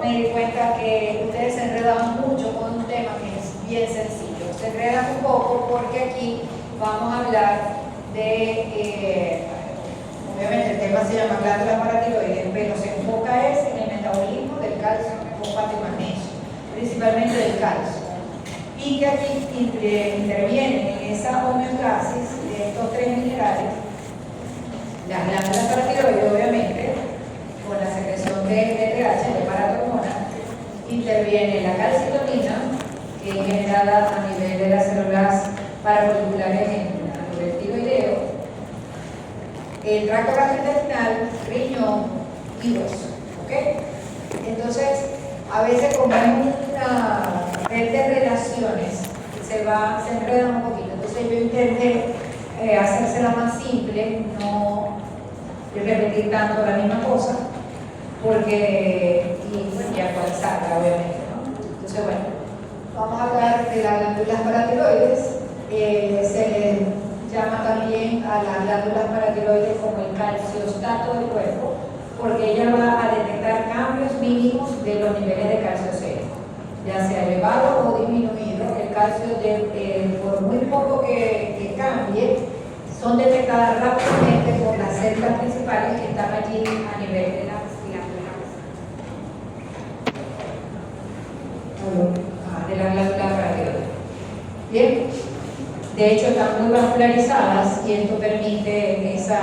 me di cuenta que ustedes se enredaban mucho con un tema que es bien sencillo. Se enredan un poco porque aquí vamos a hablar de, obviamente el tema se llama glándulas paratiroides, pero se enfoca en el metabolismo del calcio, fosfato y magnesio, principalmente del calcio. Y que aquí intervienen en esa homeostasis de estos tres minerales, las glándulas paratiroides, obviamente, con la secreción de DHA, de paratormona, interviene la calcitonina, que es generada a nivel de las células paramoleculares a nivel tiroideo, el tracto gastrointestinal, riñón y hueso. ¿Okay? Entonces, a veces como hay una red de relaciones, se enreda un poquito. Entonces yo intenté hacérsela más simple, no repetir tanto la misma cosa, y actualizarla, obviamente, ¿no? Entonces, bueno, vamos a hablar de las glándulas paratiroides. Se le llama también a las glándulas paratiroides como el calciostato del cuerpo, porque ella va a detectar cambios mínimos de los niveles de calcio serum, ya sea elevado o disminuido. El calcio, por muy poco que cambie, son detectadas rápidamente por las células principales que están allí a nivel de las glándulas paratiroides. Bien, de hecho están muy vascularizadas y esto permite esa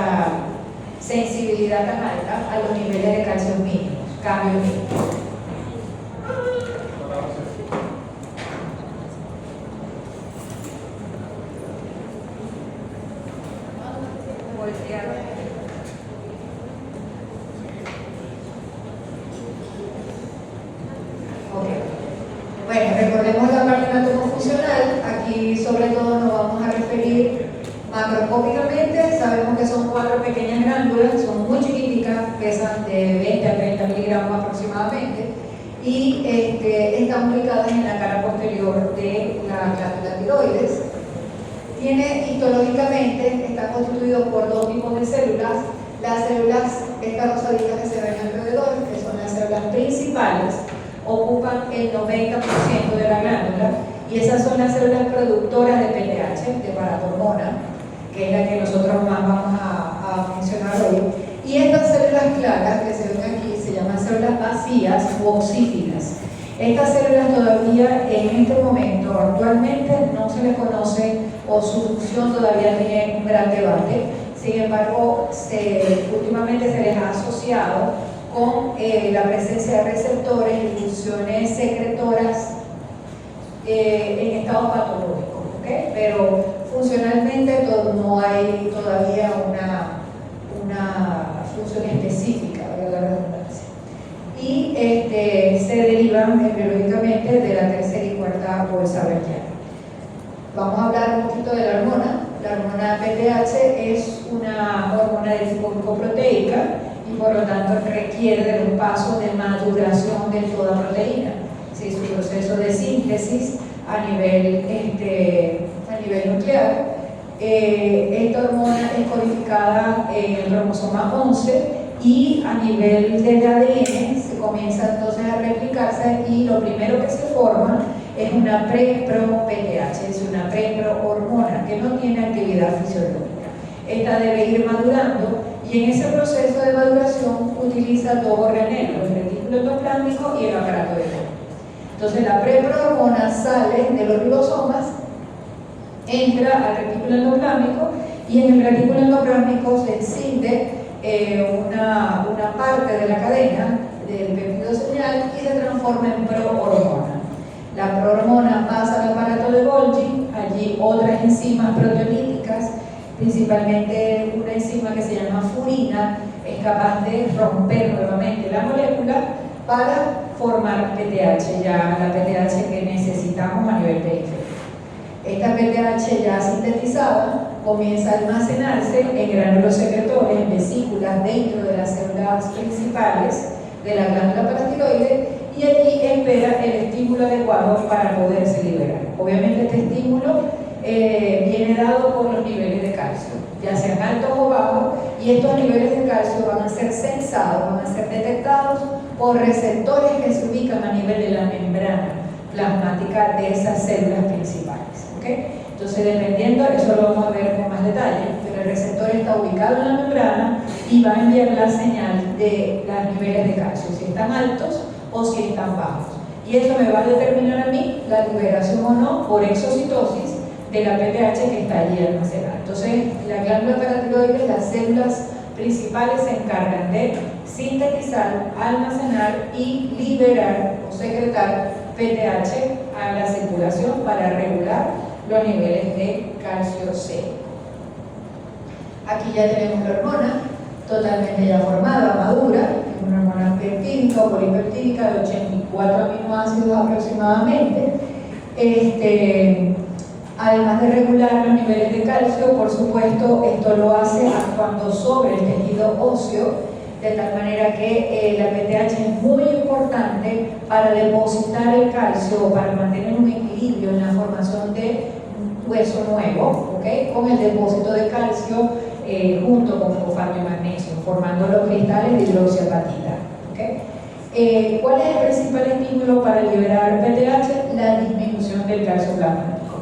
sensibilidad tan alta a los niveles de calcio mínimos, cambios mínimos. Bueno, recordemos la parte anatomofuncional. Aquí sobre todo nos vamos a referir macroscópicamente. Sabemos que son 4 pequeñas glándulas, son muy chiquiticas, pesan de 20 a 30 miligramos aproximadamente, y están ubicadas en la cara posterior de la glándula tiroides. Histológicamente está constituido por 2 tipos de células. Las células, estas rosaditas que se ven alrededor, que son las células principales, ocupan el 90% de la glándula, y esas son las células productoras de PTH, de paratormona, que es la que nosotros más vamos a mencionar hoy. Y estas células claras que se ven aquí se llaman células vacías o oxífilas. Estas células todavía en este momento, actualmente, no se les conoce, o su función todavía tiene un gran debate. Sin embargo, últimamente se les ha asociado con la presencia de receptores y funciones secretoras en estados patológicos, ¿okay? Pero funcionalmente no hay todavía una función específica, valga la redundancia. Y se derivan biológicamente de la tercera y cuarta bolsa braquial. Vamos a hablar un poquito de la hormona. La hormona PTH es una hormona de tipo glicoproteica y por lo tanto requiere de un paso de maduración de toda proteína. ¿Sí? Su proceso de síntesis a nivel nuclear. Esta hormona es codificada en el cromosoma 11 y a nivel del ADN se comienza entonces a replicarse, y lo primero que se forma es una pre-pro-PTH, es una pre-pro-hormona que no tiene actividad fisiológica. Esta debe ir madurando, y en ese proceso de maduración utiliza 2 organelos, el retículo endoplásmico y el aparato de Golgi. Entonces la pre-pro-hormona sale de los ribosomas, entra al retículo endoplásmico, y en el retículo endoplásmico se encinde una parte de la cadena del péptido señal y se transforma en prohormona. La prohormona pasa al aparato de Golgi, allí otras enzimas proteolíticas, principalmente una enzima que se llama furina, es capaz de romper nuevamente la molécula para formar PTH, ya la PTH que necesitamos a nivel periférico. Esta PTH ya sintetizada comienza a almacenarse en gránulos secretores, en vesículas dentro de las células principales de la glándula paratiroide, y allí espera el estímulo adecuado para poderse liberar. Obviamente este estímulo viene dado por los niveles de calcio, ya sean altos o bajos, y estos niveles de calcio van a ser censados, van a ser detectados por receptores que se ubican a nivel de la membrana plasmática de esas células principales. ¿Okay? Entonces, dependiendo, eso lo vamos a ver con más detalle, pero el receptor está ubicado en la membrana y va a enviar la señal de los niveles de calcio, si están altos o si están bajos. Y eso me va a determinar a mí la liberación o no por exocitosis de la PTH que está allí almacenada. Entonces, la glándula paratiroides, las células principales se encargan de sintetizar, almacenar y liberar o secretar PTH a la circulación para regular los niveles de calcio C. Aquí ya tenemos la hormona totalmente ya formada, madura, es una hormona peptídica o polipeptídica de 84 aminoácidos aproximadamente. Además de regular los niveles de calcio, por supuesto, esto lo hace actuando sobre el tejido óseo, de tal manera que la PTH es muy importante para depositar el calcio o para mantener un equilibrio en la formación de hueso nuevo, ¿okay? Con el depósito de calcio junto con fosfato y magnesio, formando los cristales de hidroxiapatita. ¿Okay? ¿Cuál es el principal estímulo para liberar PTH? La disminución del calcio plasmático.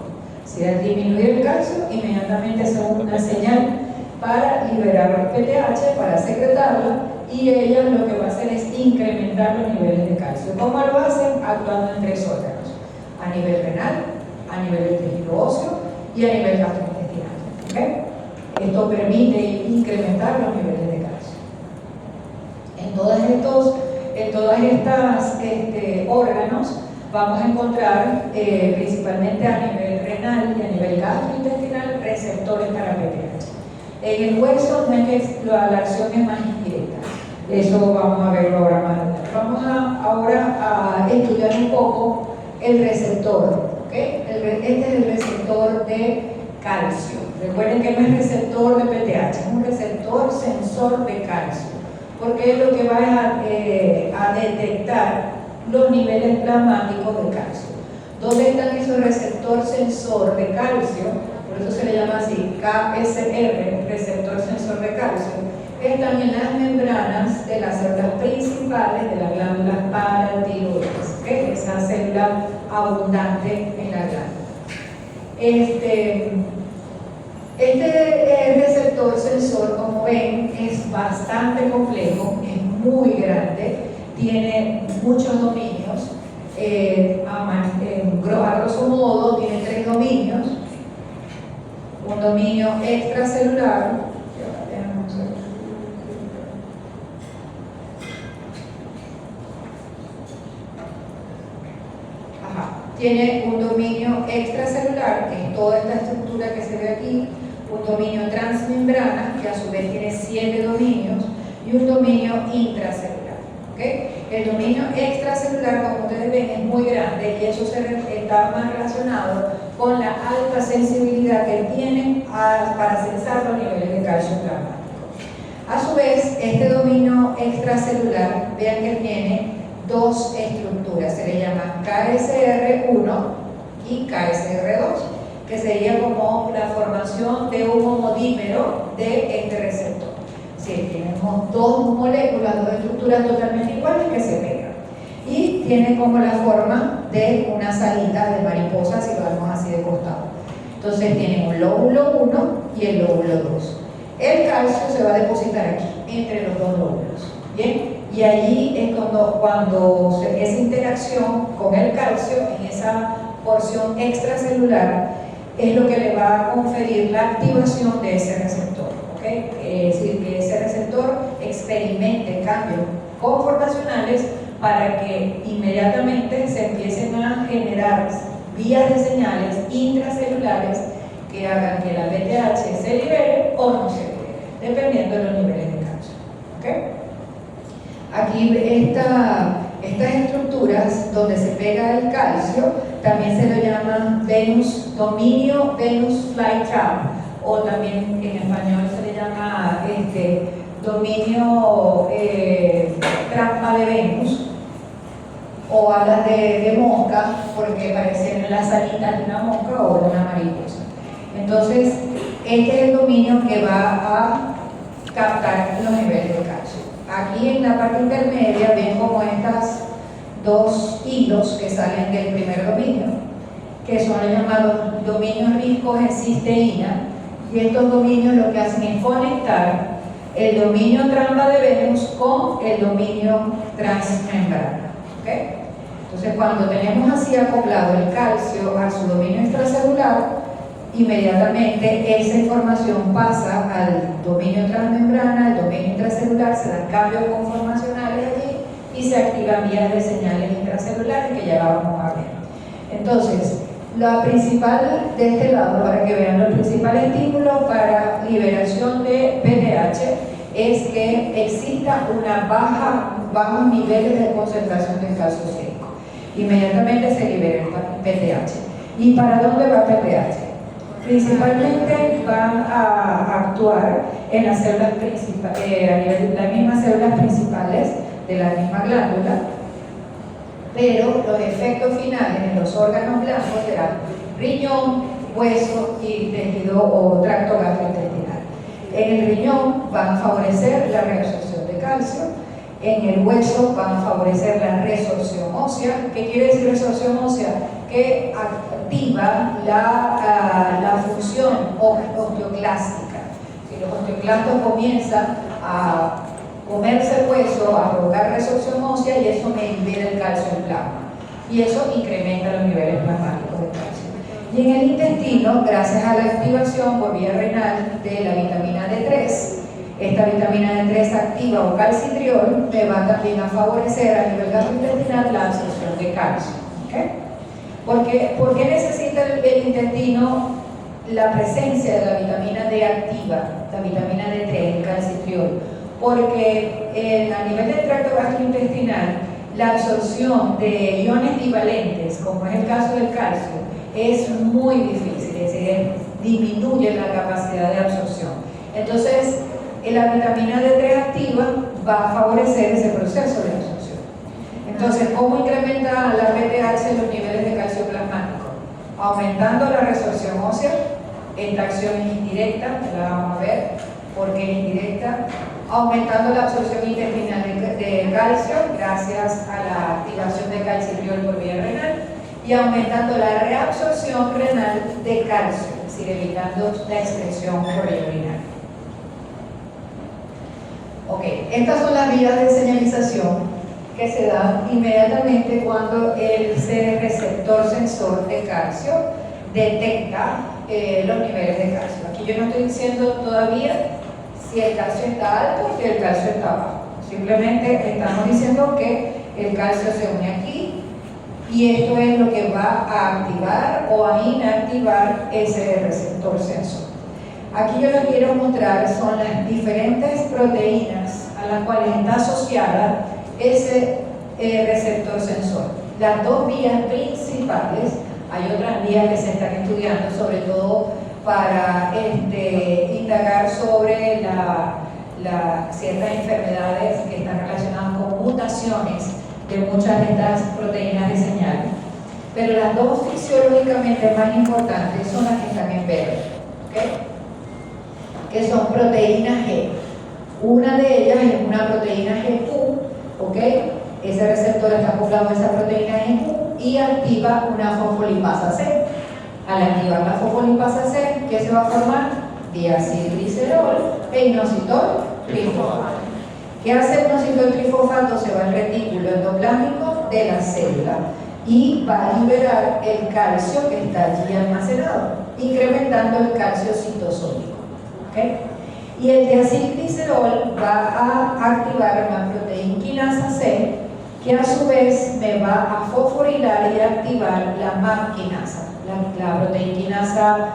Si al disminuir el calcio, inmediatamente se une una señal para liberar el PTH, para secretarla, y ella lo que va a hacer es incrementar los niveles de calcio. ¿Cómo lo hacen? Actuando en 3 órganos: a nivel renal, a nivel del tejido óseo y a nivel gastrointestinal. ¿Okay? Esto permite incrementar los niveles de calcio. En todas estas órganos vamos a encontrar principalmente a nivel renal y a nivel gastrointestinal receptores para PTH. En el hueso no es que la acción es más indirecta, eso vamos a verlo ahora más adelante. Vamos ahora a estudiar un poco el receptor. ¿Okay? Este es el receptor de calcio. Recuerden que no es receptor de PTH, es un receptor sensor de calcio, porque es lo que va a detectar los niveles plasmáticos de calcio. ¿Dónde están esos receptor sensor de calcio? Por eso se le llama así, KSR, receptor sensor de calcio. Están en las membranas de las células principales de las glándulas paratiroides, ¿okay? Esa célula abundante en la glándula. Este receptor sensor, como ven, es bastante complejo, es muy grande, tiene muchos dominios. A grosso modo tiene 3 dominios: un dominio extracelular, tiene un dominio extracelular, que es toda esta estructura que se ve aquí, un dominio transmembrana, que a su vez tiene 7 dominios, y un dominio intracelular. ¿Okay? El dominio extracelular, como ustedes ven, es muy grande y eso está más relacionado con la alta sensibilidad que tienen para sensar los niveles de calcio plasmático. A su vez, este dominio extracelular, vean que tiene 2 estructuras, se le llama KSR1 y KSR2, que sería como la formación de un homodímero de este receptor. Sí, tenemos 2 moléculas, 2 estructuras totalmente iguales que se pegan. Y tiene como la forma de unas alitas de mariposa, si lo vemos así de costado. Entonces tienen un lóbulo 1 y el lóbulo 2. El calcio se va a depositar aquí, entre los 2 lóbulos. ¿Bien? Y allí es cuando esa interacción con el calcio, en esa porción extracelular, es lo que le va a conferir la activación de ese receptor. ¿Okay? Es decir, que ese receptor experimente cambios conformacionales para que inmediatamente se empiecen a generar vías de señales intracelulares que hagan que la PTH se libere o no se libere, dependiendo de los niveles de calcio. ¿Okay? Aquí estas estructuras donde se pega el calcio también se lo llaman dominio Venus flytrap, o también en español se le llama dominio trampa de Venus, o alas de mosca, porque parecen las alitas de una mosca o de una mariposa. Entonces, este es el dominio que va a captar los niveles de calcio. aquí en la parte intermedia ven como estas dos hilos que salen del primer dominio, que son los llamados dominios ricos en cisteína, y estos dominios lo que hacen es conectar el dominio tramba de Venus con el dominio transmembrana. ¿Okay? Entonces, cuando tenemos así acoplado el calcio a su dominio extracelular, inmediatamente esa información pasa al dominio transmembrana, al dominio intracelular, se dan cambios conformacionales allí y se activan vías de señales intracelulares que ya la vamos a ver. Entonces, la principal de este lado, para que vean, el principal estímulo para liberación de PTH es que exista bajos niveles de concentración de calcio cienco. Inmediatamente se libera el PTH. ¿Y para dónde va PTH? Principalmente van a actuar en las células principales, a nivel de las mismas células principales de la misma glándula, pero los efectos finales en los órganos blancos serán riñón, hueso y tejido o tracto gastrointestinal. En el riñón van a favorecer la reabsorción de calcio, en el hueso van a favorecer la resorción ósea. ¿Qué quiere decir resorción ósea? Que activa la función osteoclástica. Si los osteoclastos comienzan a comerse el hueso, a provocar resorción ósea, y eso me libera el calcio en plasma. Y eso incrementa los niveles plasmáticos de calcio. Y en el intestino, gracias a la activación por vía renal de la vitamina D3, esta vitamina D3 activa o calcitriol me va también a favorecer a nivel gastrointestinal la absorción de calcio. ¿Okay? ¿Por qué necesita el intestino la presencia de la vitamina D activa, la vitamina D3, el calcitriol? Porque a nivel del tracto gastrointestinal, la absorción de iones divalentes, como es el caso del calcio, es muy difícil, es decir, disminuye la capacidad de absorción. Entonces, la vitamina D3 activa va a favorecer ese proceso de absorción. Entonces, ¿cómo incrementa la PTH los niveles de calcio plasmático? Aumentando la resorción ósea. Esta acción es indirecta, la vamos a ver porque es indirecta. Aumentando la absorción intestinal de calcio gracias a la activación de calcitriol por vía renal, y aumentando la reabsorción renal de calcio, es decir, evitando la excreción por vía urinaria. Ok, estas son las vías de señalización que se dan inmediatamente cuando el receptor sensor de calcio detecta los niveles de calcio. Aquí yo no estoy diciendo todavía si el calcio está alto o si el calcio está bajo. Simplemente estamos diciendo que el calcio se une aquí y esto es lo que va a activar o a inactivar ese receptor sensor. Aquí yo les quiero mostrar son las diferentes proteínas a las cuales está asociada ese receptor sensor. Las dos vías principales, hay otras vías que se están estudiando, sobre todo para indagar sobre ciertas enfermedades que están relacionadas con mutaciones de muchas de estas proteínas de señal. Pero las dos fisiológicamente más importantes son las que están en verde, ¿okay? Que son proteínas G. Una de ellas es una proteína GQ, ¿ok? Ese receptor está acoplado a esa proteína GQ y activa una fosfolipasa C. Al activar la fosfolipasa C, ¿qué se va a formar? Diacilglicerol e inositol trifosfato. ¿Qué hace el inositol trifosfato? Se va al retículo endoplasmico de la célula y va a liberar el calcio que está allí almacenado, incrementando el calcio citosólico. ¿Okay? Y el diacilglicerol va a activar una proteína quinasa C que a su vez me va a fosforilar y activar la MAP quinasa, la proteína quinasa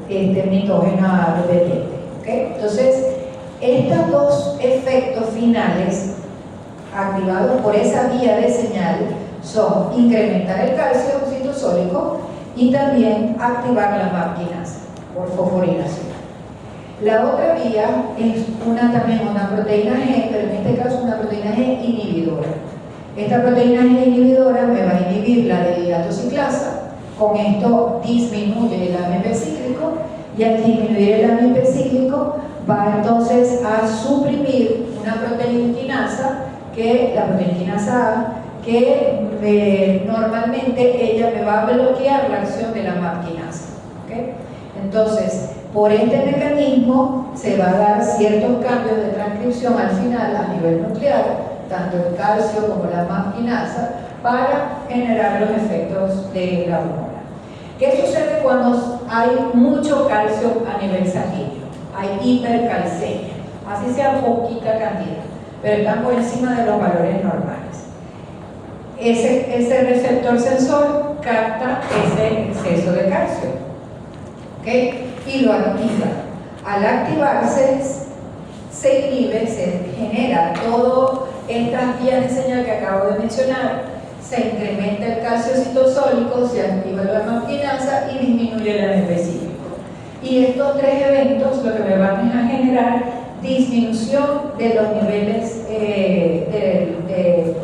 termitógena repetente. ¿Okay? Entonces, estos dos efectos finales activados por esa vía de señal son incrementar el calcio citosólico y también activar la MAP quinasa por fosforilación. La otra vía es también una proteína G, pero en este caso una proteína G inhibidora. Esta proteína G inhibidora me va a inhibir la D-hidratociclasa, con esto disminuye el AMP cíclico y al disminuir el AMP cíclico va entonces a suprimir una proteína quinasa, que la proteína quinasa A, que normalmente ella me va a bloquear la acción de la MAP quinasa. ¿Okay? Entonces, por este mecanismo se va a dar ciertos cambios de transcripción al final a nivel nuclear, tanto el calcio como la MAP quinasa, para generar los efectos de la hormona. ¿Qué sucede cuando hay mucho calcio a nivel sanguíneo? Hay hipercalcemia, así sea poquita cantidad, pero están por encima de los valores normales. Ese receptor sensor capta ese exceso de calcio, ¿okay? Y lo activa. Al activarse, se inhibe, se genera todas estas vías de señal que acabo de mencionar, se incrementa el calcio citosólico, se activa la MAP quinasa y disminuye el ANP cíclico. Y estos tres eventos lo que me van a generar disminución de los niveles de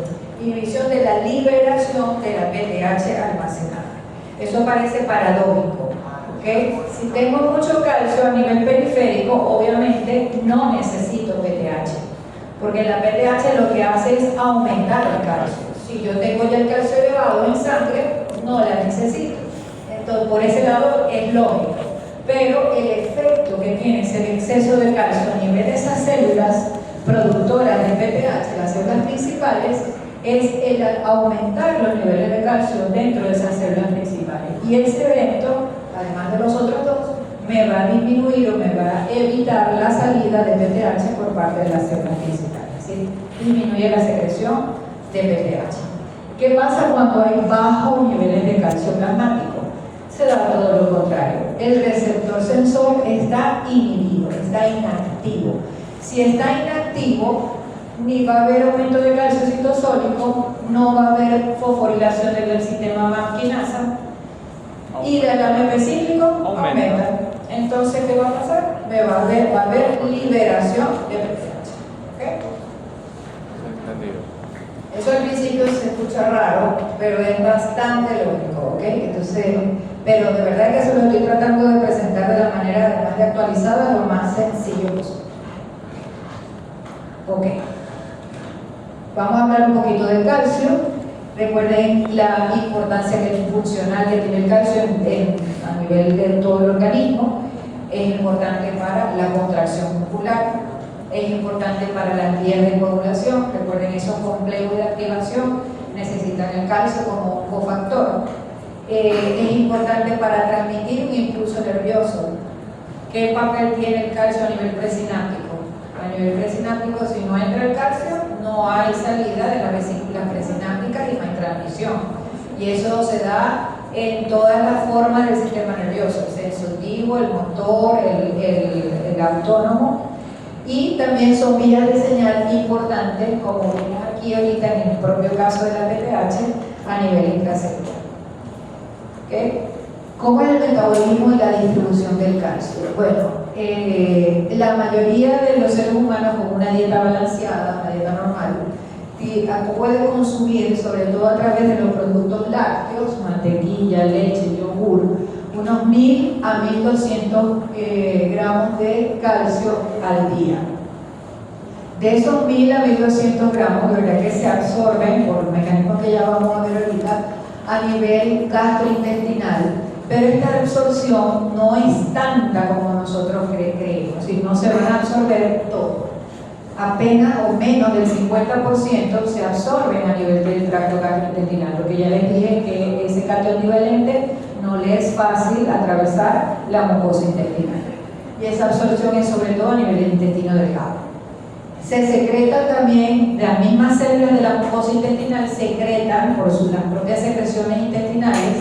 inhibición de la liberación de la PTH almacenada. Eso parece paradójico, ¿okay? Si tengo mucho calcio a nivel periférico, obviamente no necesito PTH, porque la PTH lo que hace es aumentar el calcio. Si yo tengo ya el calcio elevado en sangre, no la necesito. Entonces, por ese lado es lógico. Pero el efecto que tiene el exceso de calcio a nivel de esas células productoras de PTH, las células principales, es el aumentar los niveles de calcio dentro de esas células principales. Y ese evento, además de los otros dos, me va a disminuir o me va a evitar la salida de PTH por parte de las células principales. ¿Sí? Disminuye la secreción de PTH. ¿Qué pasa cuando hay bajos niveles de calcio plasmático? Se da todo lo contrario. El receptor sensor está inhibido, está inactivo. Si está inactivo, ni va a haber aumento de calcio citosólico, no va a haber fosforilación del sistema MAP quinasa y del ANP cíclico aumenta. Entonces, ¿qué va a pasar? Va a haber liberación de PTH. ¿Okay? Eso al principio se escucha raro, pero es bastante lógico, ¿ok? Entonces, pero de verdad que se lo estoy tratando de presentar de la manera más actualizada, lo más sencillo posible. Ok. Vamos a hablar un poquito del calcio. Recuerden la importancia funcional que tiene el calcio a nivel de todo el organismo. Es importante para la contracción muscular. Es importante para las vías de coagulación. Recuerden, esos complejos de activación necesitan el calcio como un cofactor. Es importante para transmitir un impulso nervioso. ¿Qué papel tiene el calcio a nivel presináptico? A nivel presináptico, si no entra el calcio, no hay salida de las vesículas presinápticas y no hay transmisión. Y eso se da en todas las formas del sistema nervioso, el sensitivo, el motor, el autónomo. Y también son vías de señal importantes, como vimos aquí ahorita en el propio caso de la PTH, a nivel intracelular. ¿Okay? ¿Cómo es el metabolismo y la distribución del calcio? Bueno, la mayoría de los seres humanos con una dieta balanceada, una dieta normal, puede consumir, sobre todo a través de los productos lácteos, mantequilla, leche, yogur, unos 1000 a 1200 gramos de calcio al día. De esos 1000 a 1200 gramos, de verdad que se absorben por mecanismos que ya vamos a ver ahorita a nivel gastrointestinal, pero esta absorción no es tanta como nosotros creemos, y no se van a absorber todo. Apenas o menos del 50% se absorben a nivel del tracto gastrointestinal, porque ya les dije que ese catión divalente no le es fácil atravesar la mucosa intestinal. Y esa absorción es sobre todo a nivel del intestino delgado. Se secreta también, las mismas células de la mucosa intestinal secretan por las propias secreciones intestinales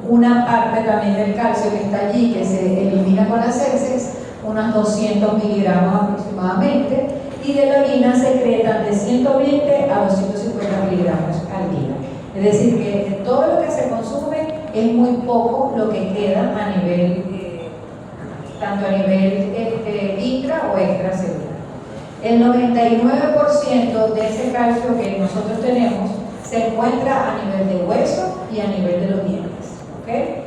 una parte también del calcio que está allí, que se elimina con las heces, unos 200 miligramos aproximadamente, y de la orina secretan de 120 a 250 miligramos al día. Es decir, que de todo lo que se consume es muy poco lo que queda a nivel, tanto a nivel intra o extracelular. El 99% de ese calcio que nosotros tenemos se encuentra a nivel de hueso y a nivel de los dientes, ¿okay?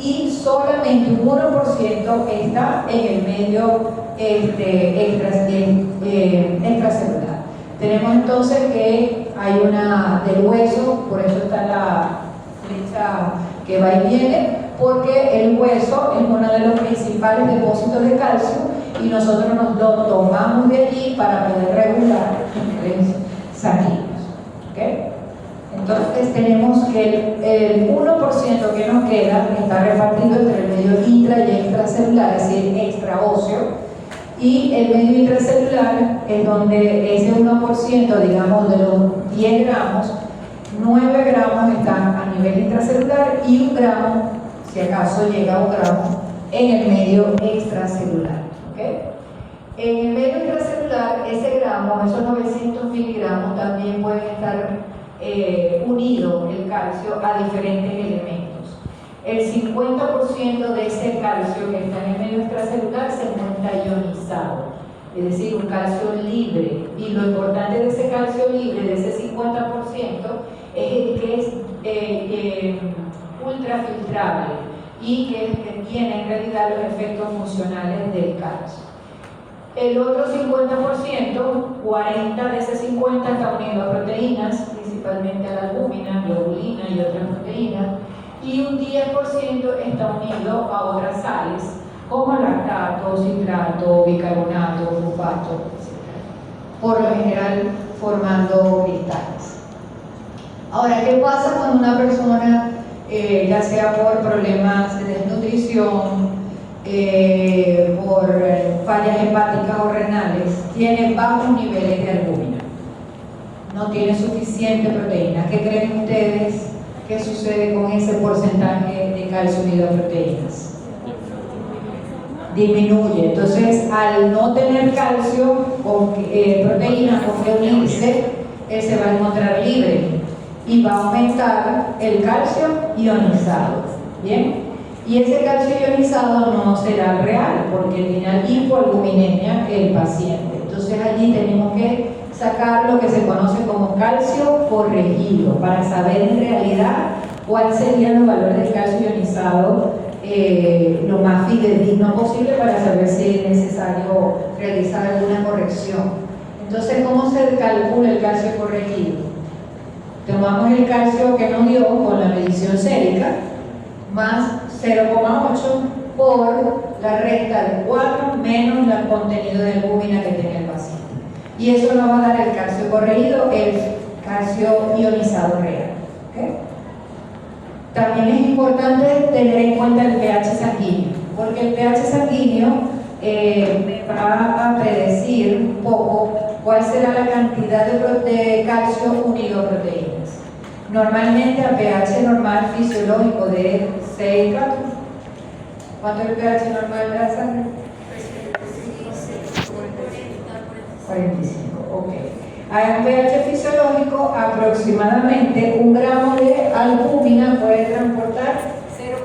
y solamente un 1% está en el medio extracelular. Tenemos entonces que hay una del hueso, por eso está la flecha que va y viene, porque el hueso es uno de los principales depósitos de calcio y nosotros nos lo tomamos de allí para poder regular los niveles sanguíneos. ¿Okay? Entonces tenemos que el 1% que nos queda está repartido entre el medio intra y extracelular, es decir, extraóseo, y el medio intracelular es donde ese 1%, digamos, de los 10 gramos, 9 gramos están a nivel intracelular y 1 gramo, si acaso llega a 1 gramo, en el medio extracelular. ¿Okay? En el medio intracelular, ese gramo, esos 900 miligramos, también pueden estar unido el calcio a diferentes elementos. El 50% de ese calcio que está en el medio extracelular se encuentra ionizado, es decir, un calcio libre. Y lo importante de ese calcio libre, de ese 50%, es el que es ultrafiltrable y que tiene en realidad los efectos funcionales del calcio. El otro 50%, 40 de ese 50 está unido a proteínas, principalmente a la albúmina, globulina y otras proteínas, y un 10% está unido a otras sales, como lactato, citrato, bicarbonato, fosfato, etc. Por lo general formando cristales. Ahora, ¿qué pasa cuando una persona, ya sea por problemas de desnutrición, por fallas hepáticas o renales, tiene bajos niveles de albúmina? No tiene suficiente proteína. ¿Qué creen ustedes que sucede con ese porcentaje de calcio unido a proteínas? Disminuye. Entonces, al no tener calcio o proteína con que unirse, él se va a encontrar libre y va a aumentar el calcio ionizado. ¿Bien? Y ese calcio ionizado no será real porque tiene hipoalbuminemia el paciente. Entonces allí tenemos que sacar lo que se conoce como calcio corregido para saber en realidad cuáles serían los valores del calcio ionizado lo más fidedigno posible para saber si es necesario realizar alguna corrección. Entonces, ¿cómo se calcula el calcio corregido? Tomamos el calcio que nos dio con la medición sérica más 0,8 por la resta de 4 menos el contenido de albúmina que tenga el paciente. Y eso nos va a dar el calcio corregido, el calcio ionizado real. ¿Okay? También es importante tener en cuenta el pH sanguíneo, porque el pH sanguíneo me va a predecir un poco cuál será la cantidad de calcio unido a proteínas. Normalmente a pH normal fisiológico de 6 grados. ¿Cuánto es el pH normal de la sangre? 45, ok. A un pH fisiológico, aproximadamente 1 gramo de albúmina puede transportar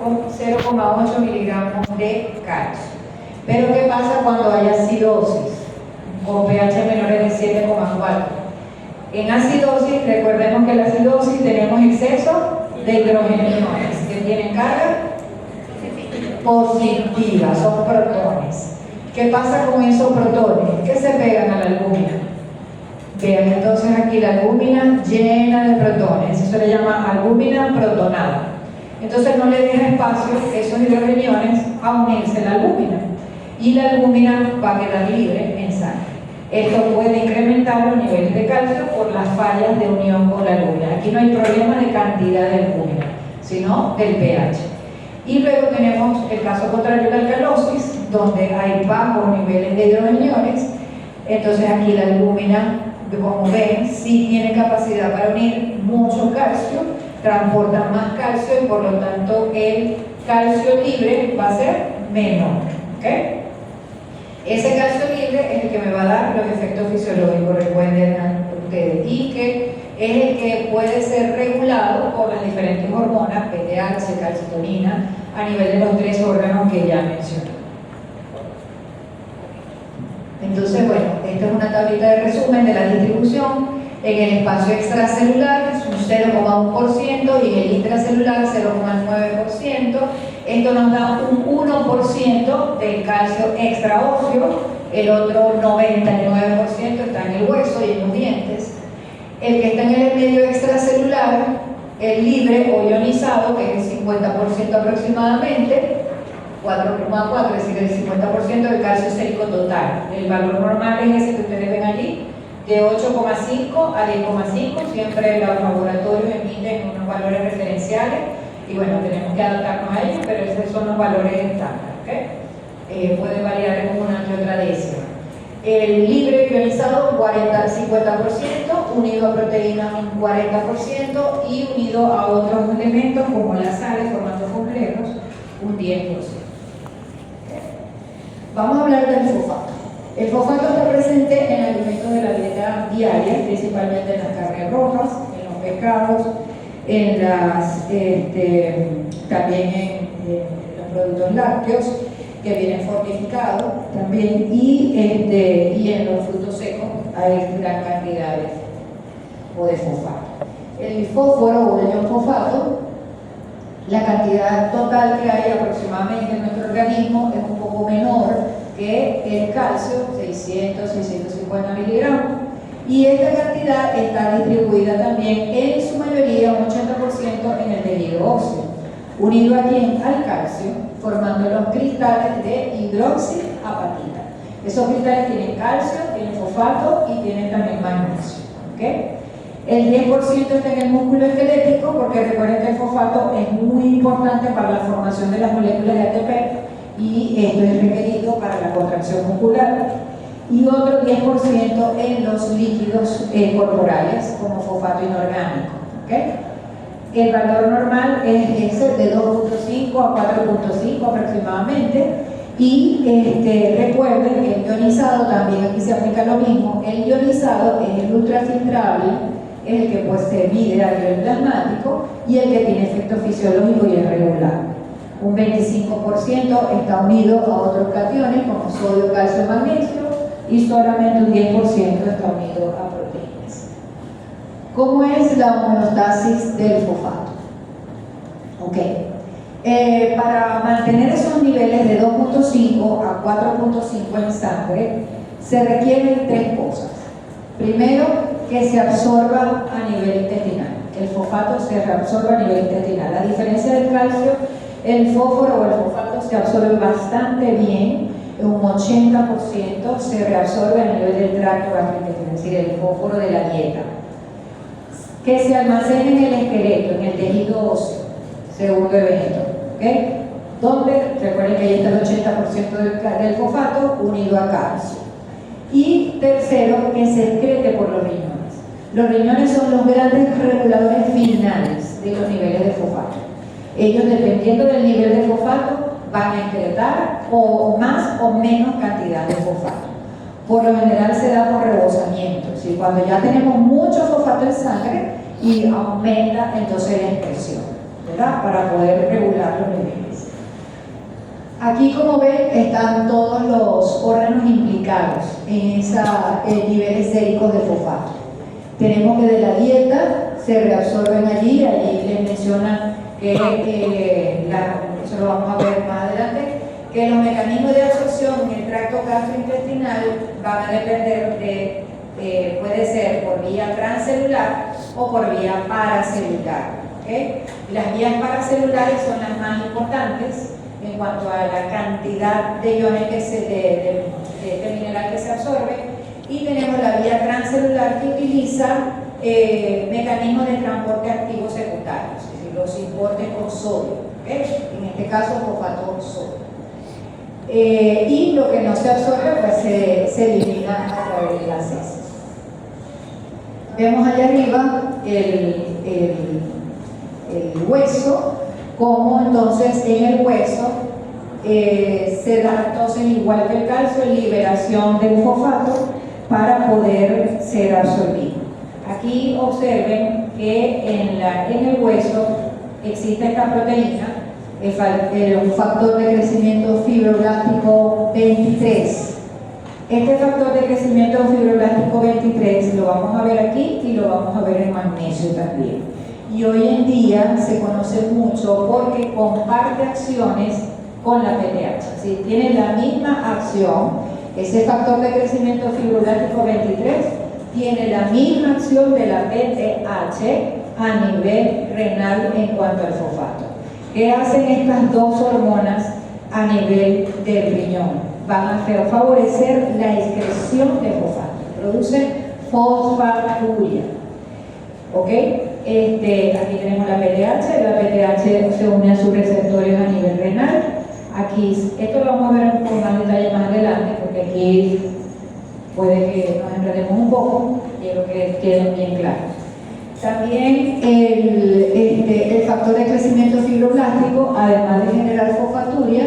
0,8 miligramos de calcio. Pero ¿qué pasa cuando hay acidosis? Con pH menores de 7,4. En acidosis, recordemos que en la acidosis tenemos exceso de hidrogeniones que tienen carga positiva, son protones. ¿Qué pasa con esos protones? Que se pegan a la albúmina. Vean entonces aquí la albúmina llena de protones, eso se le llama albúmina protonada. Entonces no le deja espacio a esos hidrogeniones a unirse a la albúmina y la albúmina va a quedar libre en sangre. Esto puede incrementar los niveles de calcio por las fallas de unión con la albúmina. Aquí no hay problema de cantidad de albúmina, sino del pH. Y luego tenemos el caso contrario de la alcalosis, donde hay bajos niveles de hidrogeniones. Entonces aquí la albúmina, como ven, sí tiene capacidad para unir mucho calcio, transporta más calcio y por lo tanto el calcio libre va a ser menor. ¿Okay? Ese calcio libre es el que me va a dar los efectos fisiológicos, recuerden ustedes, y que es el que puede ser regulado por las diferentes hormonas, PTH, calcitonina, a nivel de los 3 órganos que ya mencioné. Entonces, bueno, esta es una tablita de resumen de la distribución. En el espacio extracelular es un 0,1% y en el intracelular 0,9%. Esto nos da un 1% del calcio extraóseo, el otro 99% está en el hueso y en los dientes. El que está en el medio extracelular, el libre o ionizado, que es el 50% aproximadamente, 4,4, es decir, el 50% del calcio sérico total. El valor normal es ese que ustedes ven allí, de 8,5 a 10,5, siempre los laboratorios emiten unos valores referenciales y bueno, tenemos que adaptarnos a ellos, pero esos son los valores estándar, ¿okay? Puede variar en una que otra décima. El libre ionizado, 40 al 50%, unido a proteínas un 40% y unido a otros elementos como las sales, formatos complejos, un 10%. Vamos a hablar del fosfato. El fosfato está presente en alimentos de la dieta diaria, principalmente en las carnes rojas, en los pescados, en también en los productos lácteos que vienen fortificados también y en los frutos secos hay gran cantidad de fosfato. El fósforo o el ion fosfato, la cantidad total que hay aproximadamente en nuestro organismo es un poco menor que el calcio, 600, 650 miligramos, y esta cantidad está distribuida también en su mayoría, un 80% en el tejido óseo, unido aquí al calcio, formando los cristales de hidroxiapatita. Esos cristales tienen calcio, tienen fosfato y tienen también magnesio. ¿Okay? El 10% está en el músculo esquelético, porque recuerden que el fosfato es muy importante para la formación de las moléculas de ATP y esto es requerido para la contracción muscular, y otro 10% en los líquidos corporales como fosfato inorgánico. ¿Okay? El valor normal es ese de 2,5 a 4,5 aproximadamente, y recuerden que el ionizado también aquí se aplica lo mismo. El ionizado es el ultrafiltrable, es el que pues se mide a nivel plasmático y el que tiene efecto fisiológico y es regular. Un 25% está unido a otros cationes como sodio, calcio, magnesio, y solamente un 10% está unido a proteínas. ¿Cómo es la homeostasis del fosfato? Okay. Para mantener esos niveles de 2,5 a 4,5 en sangre se requieren tres cosas. Primero, que se absorba a nivel intestinal. El fosfato se reabsorbe a nivel intestinal. A diferencia del calcio, el fósforo o el fosfato se absorbe bastante bien, un 80% se reabsorbe a nivel del tracto gastrointestinal, es decir, el fósforo de la dieta. Que se almacena en el esqueleto, en el tejido óseo, segundo evento. ¿Okay? Donde, recuerden que ahí está el 80% del fosfato unido a calcio. Y tercero, que se excrete por los riñones. Los riñones son los grandes reguladores finales de los niveles de fosfato. Ellos, dependiendo del nivel de fosfato, van a excretar o más o menos cantidad de fosfato. Por lo general se da por rebosamiento, ¿sí? Cuando ya tenemos mucho fosfato en sangre y aumenta entonces la excreción, ¿verdad? Para poder regular los niveles. Aquí, como ven, están todos los órganos implicados en esos niveles séricos de fosfato. Tenemos que de la dieta se reabsorben allí les mencionan que, eso lo vamos a ver más adelante, que los mecanismos de absorción en el tracto gastrointestinal van a depender de, puede ser por vía transcelular o por vía paracelular. ¿Okay? Las vías paracelulares son las más importantes en cuanto a la cantidad de iones de este mineral que se absorbe, y tenemos la vía transcelular que utiliza mecanismos de transporte activos secundarios, es decir, los importes con sodio, ¿okay? En este caso fosfato sodio. Y lo que no se absorbe pues se elimina a través de las heces. Vemos allá arriba el hueso, como entonces en el hueso se da entonces, igual que el calcio, liberación del fosfato para poder ser absorbido. Aquí observen que en el hueso existe esta proteína, un factor de crecimiento fibroblástico 23. Este factor de crecimiento fibroblástico 23 lo vamos a ver aquí y lo vamos a ver en magnesio también. y hoy en día se conoce mucho porque comparte acciones con la PTH. ¿Sí? Tiene la misma acción, ese factor de crecimiento fibroblástico 23 tiene la misma acción de la PTH a nivel renal en cuanto al fosfato. ¿Qué hacen estas dos hormonas a nivel del riñón? Van a favorecer la excreción de fosfato, producen fosfaturia. ¿Ok? Aquí tenemos la PTH se une a sus receptores a nivel renal. Aquí, esto lo vamos a ver con más detalle más adelante, porque aquí puede que nos enredemos un poco, quiero que quede bien claro. También el factor de crecimiento fibroblástico, además de generar fosfaturia,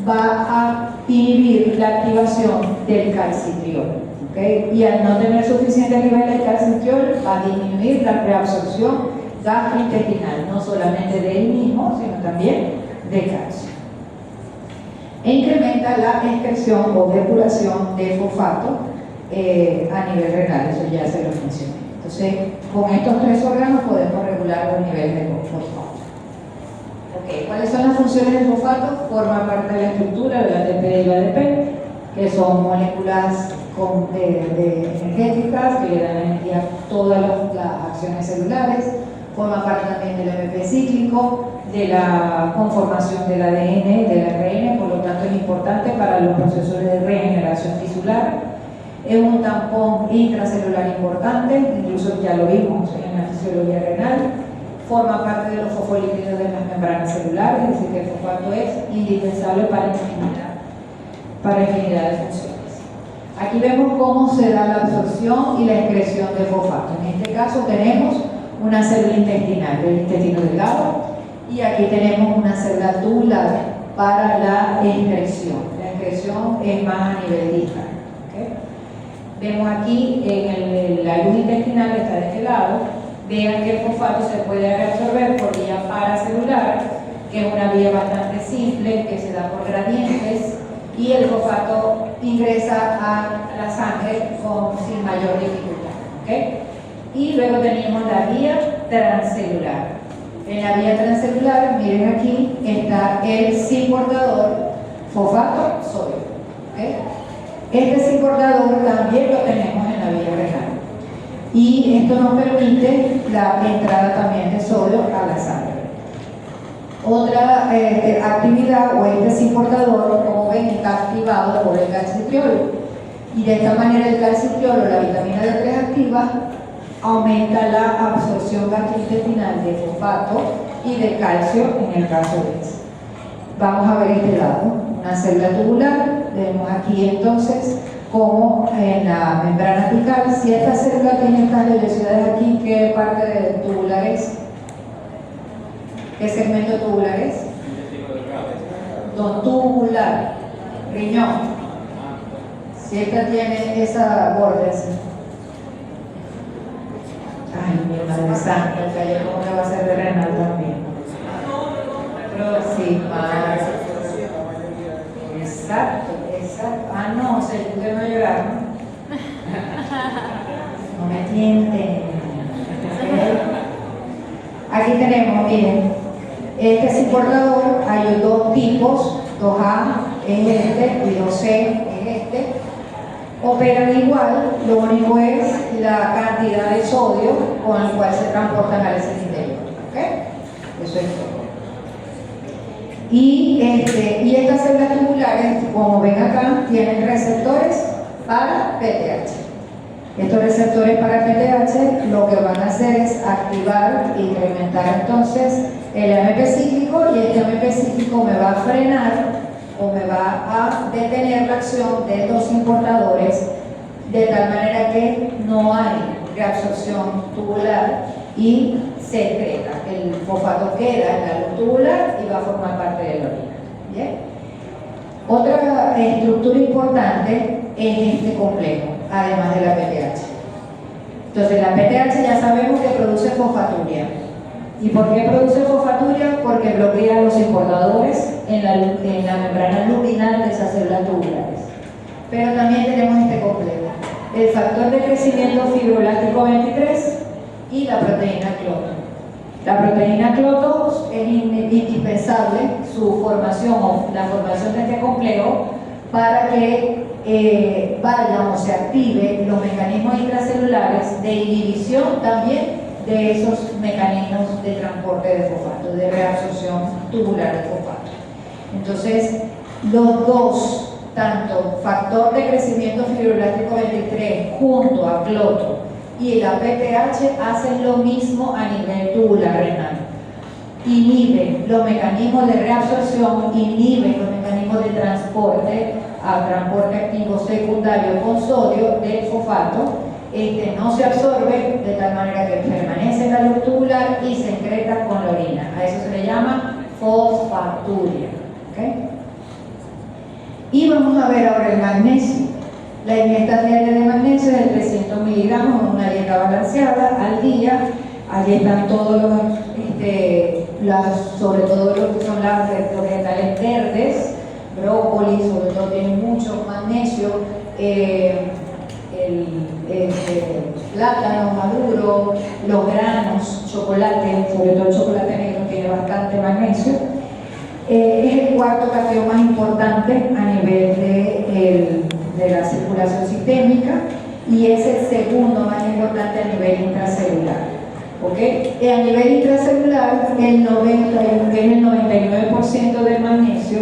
va a inhibir la activación del calcitriol. ¿Okay? Y al no tener suficiente nivel de calcitriol, va a disminuir la reabsorción gastrointestinal, no solamente de él mismo, sino también de calcio. E incrementa la excreción o depuración de fosfato a nivel renal, eso ya se lo mencioné. Entonces, con estos tres órganos podemos regular los niveles de fosfato. Okay. ¿Cuáles son las funciones del fosfato? Forma parte de la estructura del ATP y el ADP, que son moléculas energéticas que le dan energía a todas las acciones celulares. Forma parte también del AMP cíclico, de la conformación del ADN, del ARN, por lo tanto es importante para los procesos de regeneración tisular. Es un tampón intracelular importante, incluso ya lo vimos en la fisiología renal. Forma parte de los fosfolípidos de las membranas celulares, es decir, que el fosfato es indispensable para infinidad de funciones. Aquí vemos cómo se da la absorción y la excreción de fosfato. En este caso tenemos una célula intestinal del intestino delgado y aquí tenemos una célula tubular para la excreción. La excreción es más a nivel distal. ¿Okay? Vemos aquí en la luz intestinal que está de este lado, vean que el fosfato se puede reabsorber por vía paracelular, que es una vía bastante simple, que se da por gradientes, y el fosfato ingresa a la sangre sin mayor dificultad. ¿Okay? Y luego tenemos la vía transcelular. En la vía transcelular, miren aquí, está el cis portador fosfato-sodio. ¿Okay? Este cis portador también lo tenemos en la vía renal. Y esto nos permite la entrada también de sodio a la sangre. Otra actividad o este cis portador, como ven, está activado por el calcitriol. Y de esta manera el calcitriol o la vitamina D3 activa aumenta la absorción gastrointestinal de fosfato y de calcio en el caso de este. Vamos a ver este lado, una célula tubular. Vemos aquí entonces como en la membrana apical, si esta célula tiene estas vellosidades aquí, ¿qué parte de tubular es? ¿Qué segmento tubular es? Tubular, riñón. Si esta tiene esa borde así. Ay, mi madre santa, que ayer como que va a ser de renal también. Proximar. Exacto, exacto. Ah, no, se usted no llorar, ¿no? No me tienten. Aquí tenemos, miren, este cis portador, hay dos tipos, 2A es este y 2C es este. Operan igual, lo único es la cantidad de sodio con el cual se transportan al ese interior. ¿Ok? Eso es todo. Y estas células tubulares, como ven acá, tienen receptores para PTH. Estos receptores para PTH lo que van a hacer es activar e incrementar entonces el AMP cíclico, y este AMP cíclico me va a frenar o me va a detener la acción de los importadores, de tal manera que no hay reabsorción tubular y se excreta. El fosfato queda en la luz tubular y va a formar parte de la orina. ¿Bien? Otra estructura importante es este complejo, además de la PTH. Entonces la PTH ya sabemos que produce fosfaturia. ¿Y por qué produce fosfaturia? Porque bloquea los importadores en la membrana luminal de esas células tubulares. Pero también tenemos este complejo, el factor de crecimiento fibroblástico 23 y la proteína clona. La proteína cloto es indispensable su formación o la formación de este complejo para que vayan o se active los mecanismos intracelulares de inhibición también de esos mecanismos de transporte de fosfato, de reabsorción tubular de fosfato. Entonces, los dos, tanto factor de crecimiento fibroblástico 23 junto a cloto y el APTH, hacen lo mismo a nivel tubular renal. Inhiben los mecanismos de reabsorción, inhiben los mecanismos de transporte activo secundario con sodio del fosfato. No se absorbe de tal manera que permanece en la luz tubular y se excreta con la orina. A eso se le llama fosfaturia. ¿Okay? Y vamos a ver ahora el magnesio. La ingesta diaria de magnesio es de 300 miligramos en una dieta balanceada al día. Allí están todos sobre todo lo que son los vegetales verdes, brócoli, sobre todo tienen mucho magnesio, el plátano maduro, los granos, chocolate, sobre todo el chocolate negro tiene bastante magnesio. Es el cuarto cation más importante a nivel de la circulación sistémica y es el segundo más importante a nivel intracelular. ¿Okay? A nivel intracelular, el 99% del magnesio,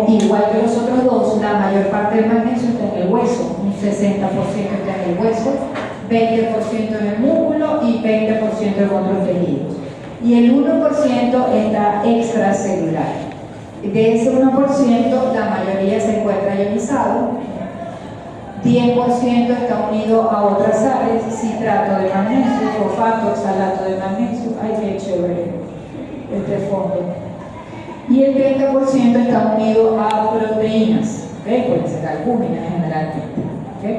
igual que los otros dos, la mayor parte del magnesio está en el hueso, un 60% está en el hueso, 20% en el músculo y 20% en otros tejidos. Y el 1% está extracelular. De ese 1%, la mayoría se encuentra ionizado, 10% está unido a otras sales, citrato de magnesio, fosfato, oxalato de magnesio. Ay, qué chévere este fondo. Y el 30% está unido a proteínas, ¿okay? Pueden ser albúminas generalmente. ¿Okay?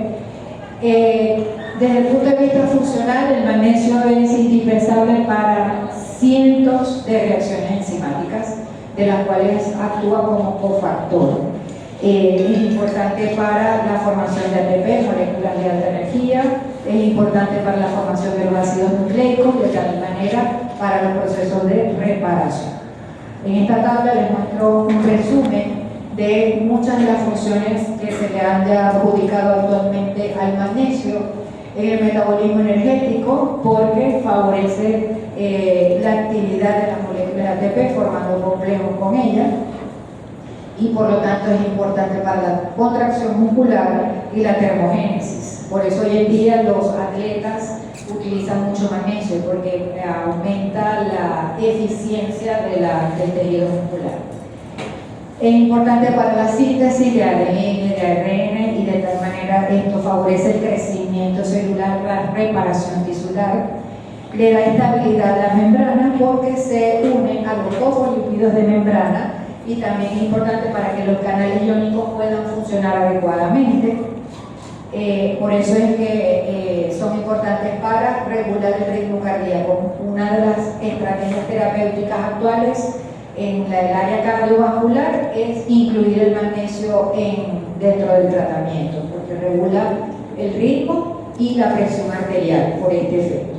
Desde el punto de vista funcional, el magnesio es indispensable para cientos de reacciones enzimáticas, de las cuales actúa como cofactor. Es importante para la formación de ATP, moléculas de alta energía, es importante para la formación de los ácidos nucleicos, de tal manera para los procesos de reparación. En esta tabla les muestro un resumen de muchas de las funciones que se le han ya adjudicado actualmente al magnesio en el metabolismo energético, porque favorece la actividad de las moléculas de ATP formando complejos con ellas, y por lo tanto es importante para la contracción muscular y la termogénesis. Por eso hoy en día los atletas utilizan mucho magnesio, porque aumenta la eficiencia del tejido muscular. Es importante para la síntesis de ADN, de ARN, y de tal manera esto favorece el crecimiento celular, la reparación tisular, le da estabilidad a las membranas porque se unen a los fosfolípidos de membrana, y también es importante para que los canales iónicos puedan funcionar adecuadamente. Por eso es que son importantes para regular el ritmo cardíaco. Una de las estrategias terapéuticas actuales en el área cardiovascular es incluir el magnesio dentro del tratamiento, porque regula el ritmo y la presión arterial por este efecto.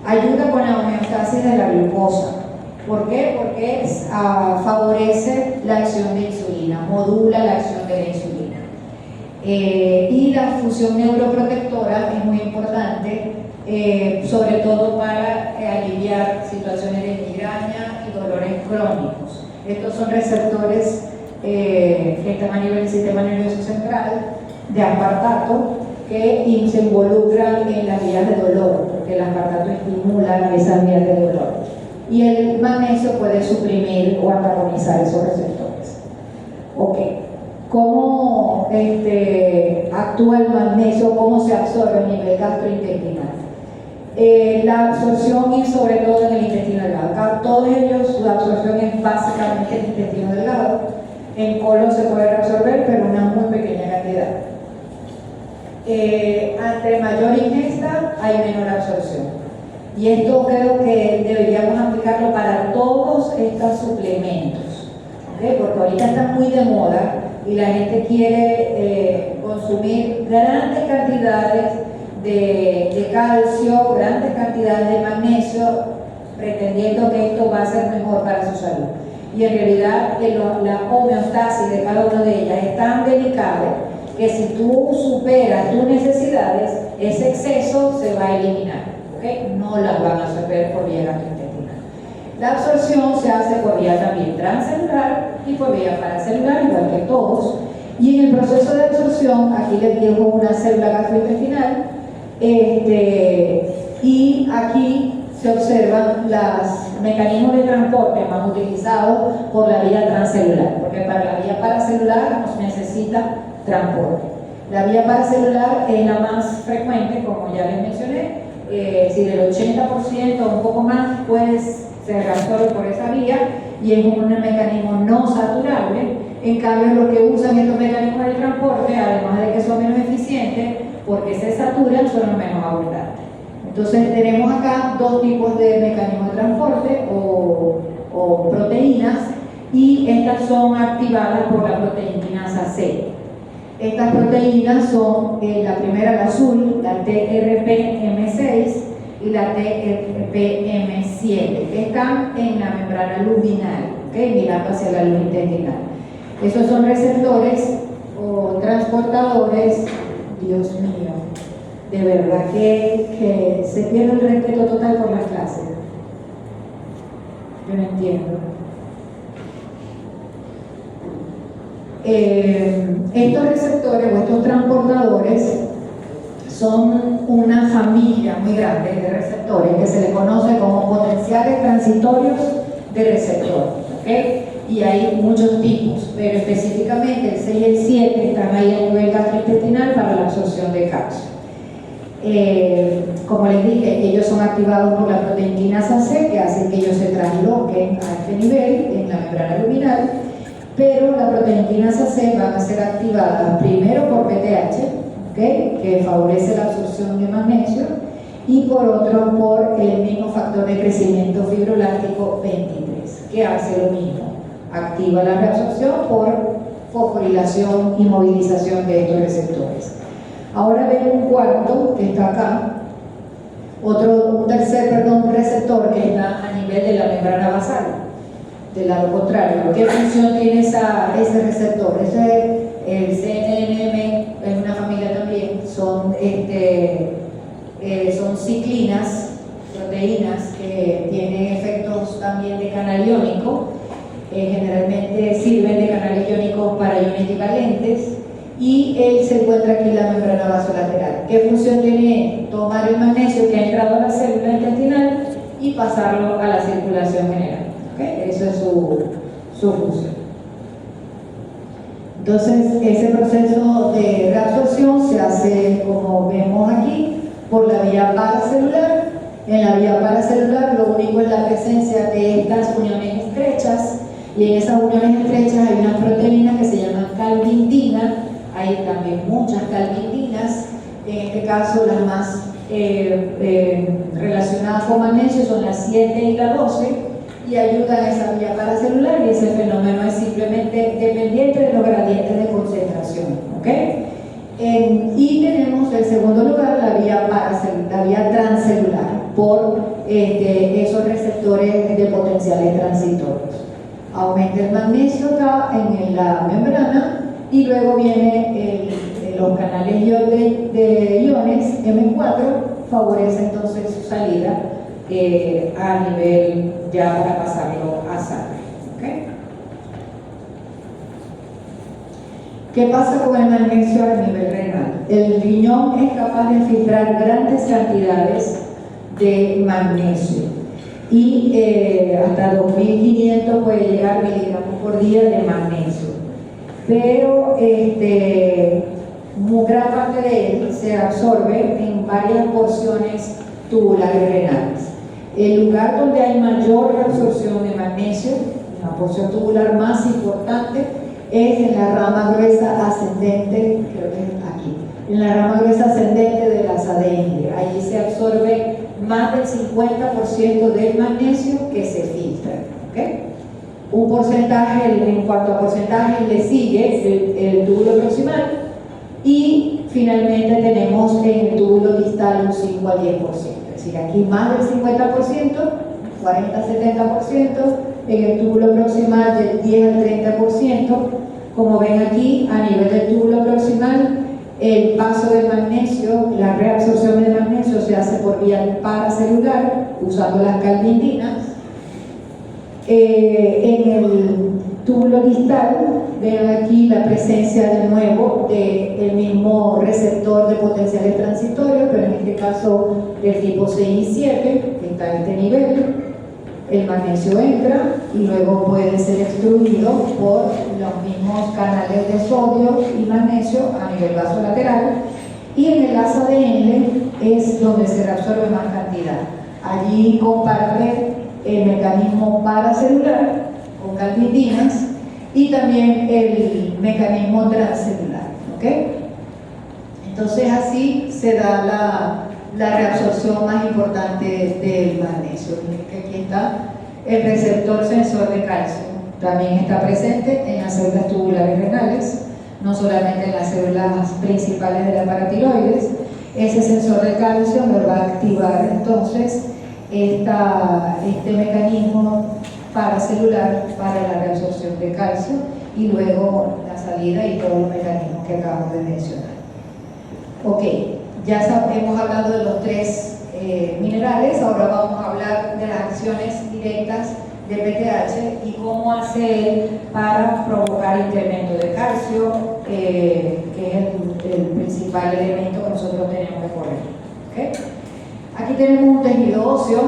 Ayuda con la homeostasis de la glucosa. ¿Por qué? Porque favorece la acción de insulina, modula la acción de la insulina. Y la función neuroprotectora es muy importante, sobre todo para aliviar situaciones de migraña y dolores crónicos. Estos son receptores que están a nivel del sistema nervioso central de aspartato, que se involucran en las vías de dolor, porque el aspartato estimula esas vías de dolor. Y el magnesio puede suprimir o antagonizar esos receptores. Ok. ¿Cómo actúa el magnesio? ¿Cómo se absorbe a nivel gastrointestinal? La absorción es sobre todo en el intestino delgado. Acá, todos ellos, la absorción es básicamente en el intestino delgado. En colon se puede reabsorber, pero una muy pequeña cantidad. Ante mayor ingesta hay menor absorción. Y esto creo que deberíamos aplicarlo para todos estos suplementos, ¿okay? Porque ahorita está muy de moda y la gente quiere consumir grandes cantidades de calcio, grandes cantidades de magnesio, pretendiendo que esto va a ser mejor para su salud. Y en realidad la homeostasis de cada una de ellas es tan delicada que si tú superas tus necesidades, ese exceso se va a eliminar, ¿okay? No las van a absorber por vía gastrointestinal. La absorción se hace por vía también transcelular y por vía paracelular, igual que todos. Y en el proceso de absorción, aquí les dejo una célula gastrointestinal, y aquí se observan los mecanismos de transporte más utilizados por la vía transcelular, porque para la vía paracelular nos necesita transporte. La vía paracelular es la más frecuente, como ya les mencioné, si del 80% o un poco más, pues se absorbe por esa vía y es un mecanismo no saturable. En cambio, los que usan estos mecanismos de transporte, además de que son menos eficientes, porque se saturan, son los menos abundantes. Entonces tenemos acá dos tipos de mecanismos de transporte o proteínas, y estas son activadas por la proteinquinasa C. Estas proteínas son la primera, la azul, la TRPM6 y la TRPM7, que están en la membrana luminal, ¿okay? Mirando hacia la luz intestinal. Esos son receptores o transportadores. Dios mío, de verdad que se pierde el respeto total por las clases. Yo no entiendo. Estos receptores o estos transportadores son una familia muy grande de receptores que se le conoce como potenciales transitorios de receptores, ¿okay? Y hay muchos tipos, pero específicamente el 6 y el 7 están ahí a nivel gastrointestinal para la absorción de calcio. Como les dije, ellos son activados por la proteinquinasa C, que hace que ellos se trasloquen a este nivel en la membrana luminal, pero la proteinquinasa C van a ser activadas primero por PTH, ¿okay? Que favorece la absorción de magnesio, y por otro por el mismo factor de crecimiento fibroelástico 23, que hace lo mismo. Activa la reabsorción por fosforilación y movilización de estos receptores. Ahora ven un cuarto que está acá, un tercer receptor que está a nivel de la membrana basal, del lado contrario. ¿Qué función tiene ese receptor? El CNNM es una familia también, son ciclinas, proteínas que tienen efectos también de canal iónico. Generalmente sirven de canal iónico para iones equivalentes, y él se encuentra aquí en la membrana vasolateral. ¿Qué función tiene? Tomar el magnesio que ha entrado a la célula intestinal y pasarlo a la circulación general, ¿okay? Eso es su función. Entonces, ese proceso de reabsorción se hace, como vemos aquí, por la vía paracelular. En la vía paracelular lo único es la presencia de estas uniones estrechas, y en esas uniones estrechas hay unas proteínas que se llaman calvintina. Hay también muchas calvintinas, en este caso las más relacionadas con magnesio son las 7 y la 12, y ayudan a esa vía paracelular, y ese fenómeno es simplemente dependiente de los gradientes de concentración, ¿okay? Y tenemos en segundo lugar la vía transcelular, por esos receptores de potenciales transitorios. Aumenta el magnesio acá en la membrana, y luego viene los canales de iones M4, favorece entonces su salida a nivel ya para pasarlo a sangre, ¿okay? ¿Qué pasa con el magnesio a nivel renal? El riñón es capaz de filtrar grandes cantidades de magnesio, y hasta 2500 puede llegar miligramos por día de magnesio, pero gran parte de él se absorbe en varias porciones tubulares renales. El lugar donde hay mayor reabsorción de magnesio, la porción tubular más importante, es en la rama gruesa ascendente, creo que es aquí, en la rama gruesa ascendente de la sadeña. Allí se absorbe más del 50% del magnesio que se filtra, ¿okay? Un porcentaje, en cuanto a porcentaje, le sigue el túbulo proximal, y finalmente tenemos en el túbulo distal un 5 al 10%, es decir, aquí más del 50% 40-70%, en el túbulo proximal del 10 al 30%. Como ven aquí, a nivel del túbulo proximal, el paso del magnesio, la reabsorción del magnesio se hace por vía paracelular, usando las calvindinas. En el túbulo distal, vean aquí la presencia de nuevo del mismo receptor de potenciales transitorios, pero en este caso del tipo 6 y 7, que está a este nivel. El magnesio entra y luego puede ser extruido por los mismos canales de sodio y magnesio a nivel vasolateral, y en el asa de Henle es donde se reabsorbe más cantidad. Allí comparte el mecanismo paracelular con calvindinas y también el mecanismo transcelular, ¿ok? Entonces así se da la reabsorción más importante del magnesio. Aquí está el receptor sensor de calcio, también está presente en las células tubulares renales, no solamente en las células principales de la paratiroides. Ese sensor de calcio me va a activar entonces este mecanismo paracelular para la reabsorción de calcio y luego la salida y todos los mecanismos que acabamos de mencionar. Ok, ya hemos hablado de los tres minerales, ahora vamos a hablar de las acciones directas de PTH y cómo hacer para provocar incremento de calcio, que es el principal elemento que nosotros tenemos que corregir. ¿Okay? Aquí tenemos un tejido óseo,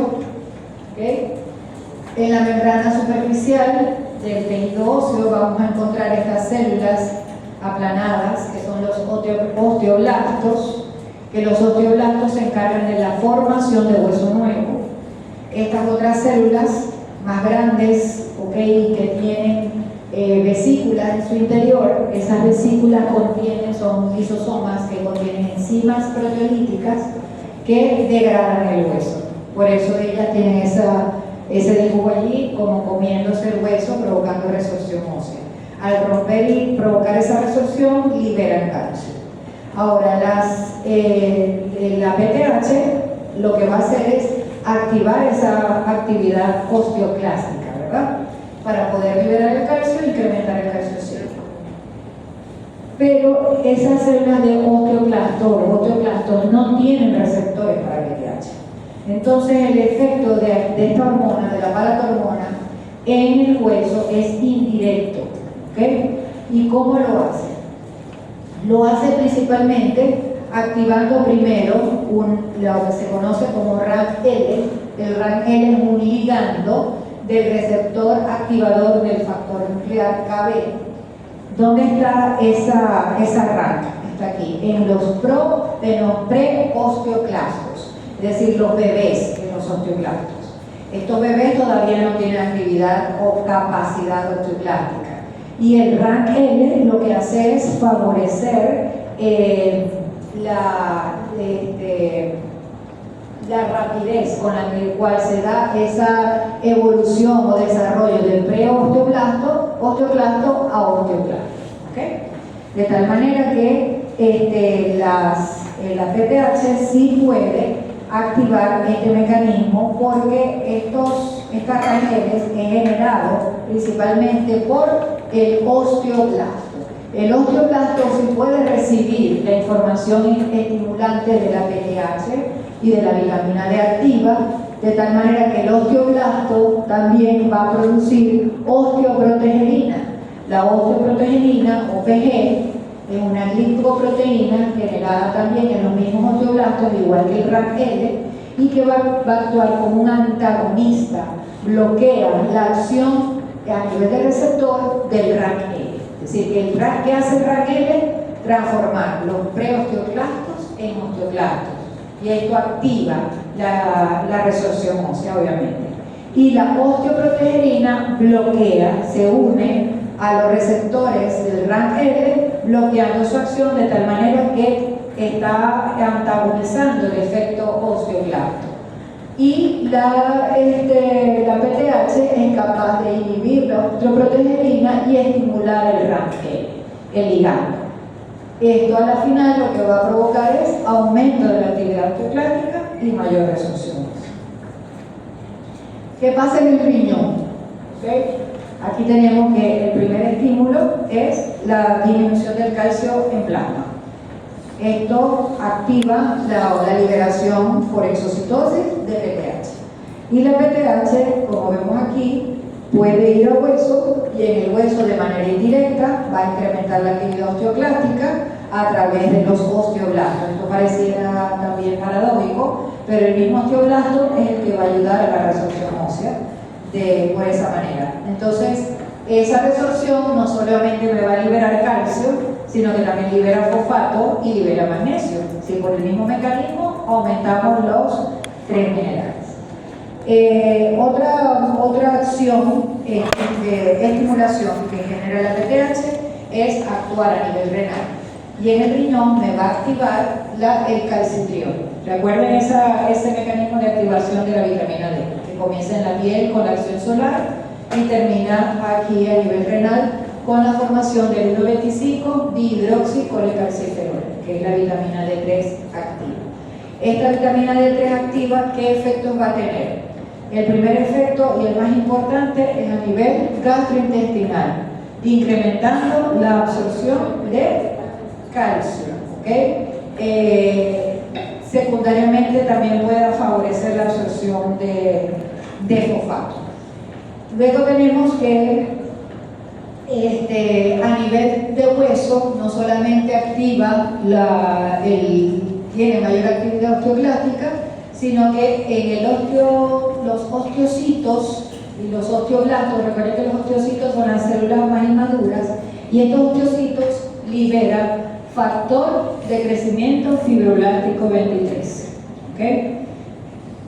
¿okay? En la membrana superficial del tejido óseo vamos a encontrar estas células aplanadas, que son los osteoblastos, que los osteoblastos se encargan de la formación de hueso nuevo. Estas otras células más grandes, ¿okay? Que tienen vesículas en su interior, esas vesículas son lisosomas que contienen enzimas proteolíticas que degradan el hueso. Por eso ellas tienen ese dibujo allí como comiéndose el hueso, provocando resorción ósea. Al romper y provocar esa resorción, liberan calcio. Ahora, la PTH lo que va a hacer es activar esa actividad osteoclástica, ¿verdad? Para poder liberar el calcio e incrementar el calcio ciego. Pero esas células de osteoclastos no tienen receptores para PTH. Entonces, el efecto de esta hormona, de la palatormona, en el hueso es indirecto. ¿Okay? ¿Y cómo lo hace? Lo hace principalmente activando primero lo que se conoce como RANKL. El RANKL es un ligando del receptor activador del factor nuclear KB. ¿Dónde está esa RANK? Está aquí, en los preosteoclastos, es decir, los bebés en los osteoclastos. Estos bebés todavía no tienen actividad o capacidad osteoclástica. Y el RANKL lo que hace es favorecer la rapidez con la cual se da esa evolución o desarrollo del preosteoclasto a osteoclasto. ¿Okay? De tal manera que la PTH sí puede activar este mecanismo, porque estas RANKLs es generado principalmente por el osteoclasto. El osteoclasto sí puede recibir la información estimulante de la PTH y de la vitamina D activa, de tal manera que el osteoclasto también va a producir osteoprotegerina. La osteoprotegerina, OPG, es una glicoproteína generada también en los mismos osteoblastos, igual que el RANKL, y que va a actuar como un antagonista, bloquea la acción a nivel del receptor del RANKL. Es decir, que ¿qué hace el RANKL? Transformar los preosteoclastos en osteoclastos. Y esto activa la resorción ósea, obviamente. Y la osteoprotegerina bloquea, se une a los receptores del RANKL, bloqueando su acción de tal manera que está antagonizando el efecto osteoclasto. Y la PTH es capaz de inhibir la osteoprotegerina y estimular el RANKL, el ligando. Esto a la final lo que va a provocar es aumento de la actividad osteoclástica y mayor resorción. ¿Qué pasa en el riñón? ¿Okay? Aquí tenemos que el primer estímulo es la disminución del calcio en plasma. Esto activa la liberación por exocitosis de PTH. Y la PTH, como vemos aquí, puede ir al hueso y en el hueso de manera indirecta va a incrementar la actividad osteoclástica a través de los osteoblastos. Esto pareciera también paradójico, pero el mismo osteoblasto es el que va a ayudar a la resorción ósea por esa manera. Entonces, esa resorción no solamente me va a liberar calcio, sino que también libera fosfato y libera magnesio. Si por el mismo mecanismo aumentamos los tres minerales. Otra acción de estimulación que genera la PTH es actuar a nivel renal. Y en el riñón me va a activar el calcitriol. Recuerden ese mecanismo de activación de la vitamina D, que comienza en la piel con la acción solar y termina aquí a nivel renal con la formación del 1,25 dihidroxicolecalciferol, que es la vitamina D3 activa. Esta vitamina D3 activa, ¿qué efectos va a tener? El primer efecto y el más importante es a nivel gastrointestinal, incrementando la absorción de calcio. ¿Okay? Secundariamente también puede favorecer la absorción de fosfato. Luego tenemos que a nivel de hueso no solamente activa tiene mayor actividad osteoclástica, sino que en los osteocitos y los osteoblastos, recuerden que los osteocitos son las células más inmaduras, y estos osteocitos liberan factor de crecimiento fibroblástico 23. ¿Okay?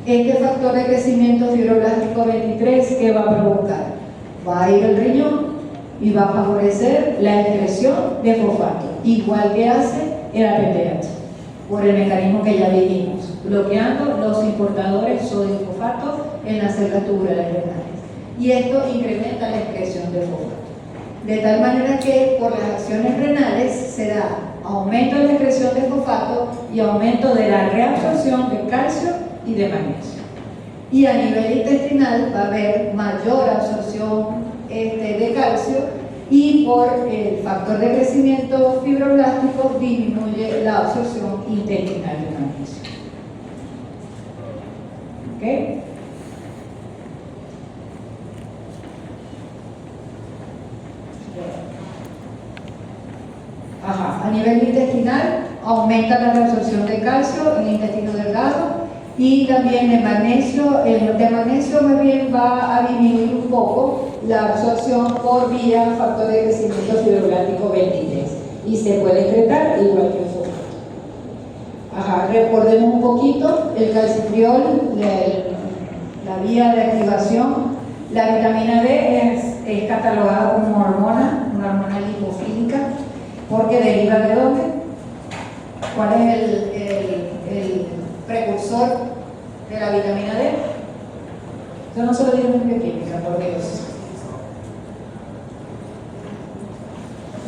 Este factor de crecimiento fibroblástico 23, ¿qué va a provocar? Va a ir al riñón y va a favorecer la excreción de fosfato, igual que hace el APTH, por el mecanismo que ya vimos, bloqueando los importadores sodio-fosfato en las células tubulares renales. Y esto incrementa la excreción de fosfato. De tal manera que por las acciones renales se da aumento de la excreción de fosfato y aumento de la reabsorción de calcio y de magnesio. Y a nivel intestinal va a haber mayor absorción de calcio, y por el factor de crecimiento fibroblástico disminuye la absorción intestinal de magnesio. ¿Okay? A nivel intestinal aumenta la reabsorción de calcio en el intestino delgado, y también el de magnesio más bien va a disminuir un poco la absorción por vía factor de crecimiento fibroblástico 23, y se puede excretar igual que el fosfato. Recordemos un poquito el calcitriol, la vía de activación. La vitamina D es catalogada como una hormona lipofílica, porque deriva ¿de dónde? ¿Cuál es el precursor de la vitamina D? Yo no se lo digo en bioquímica, por Dios.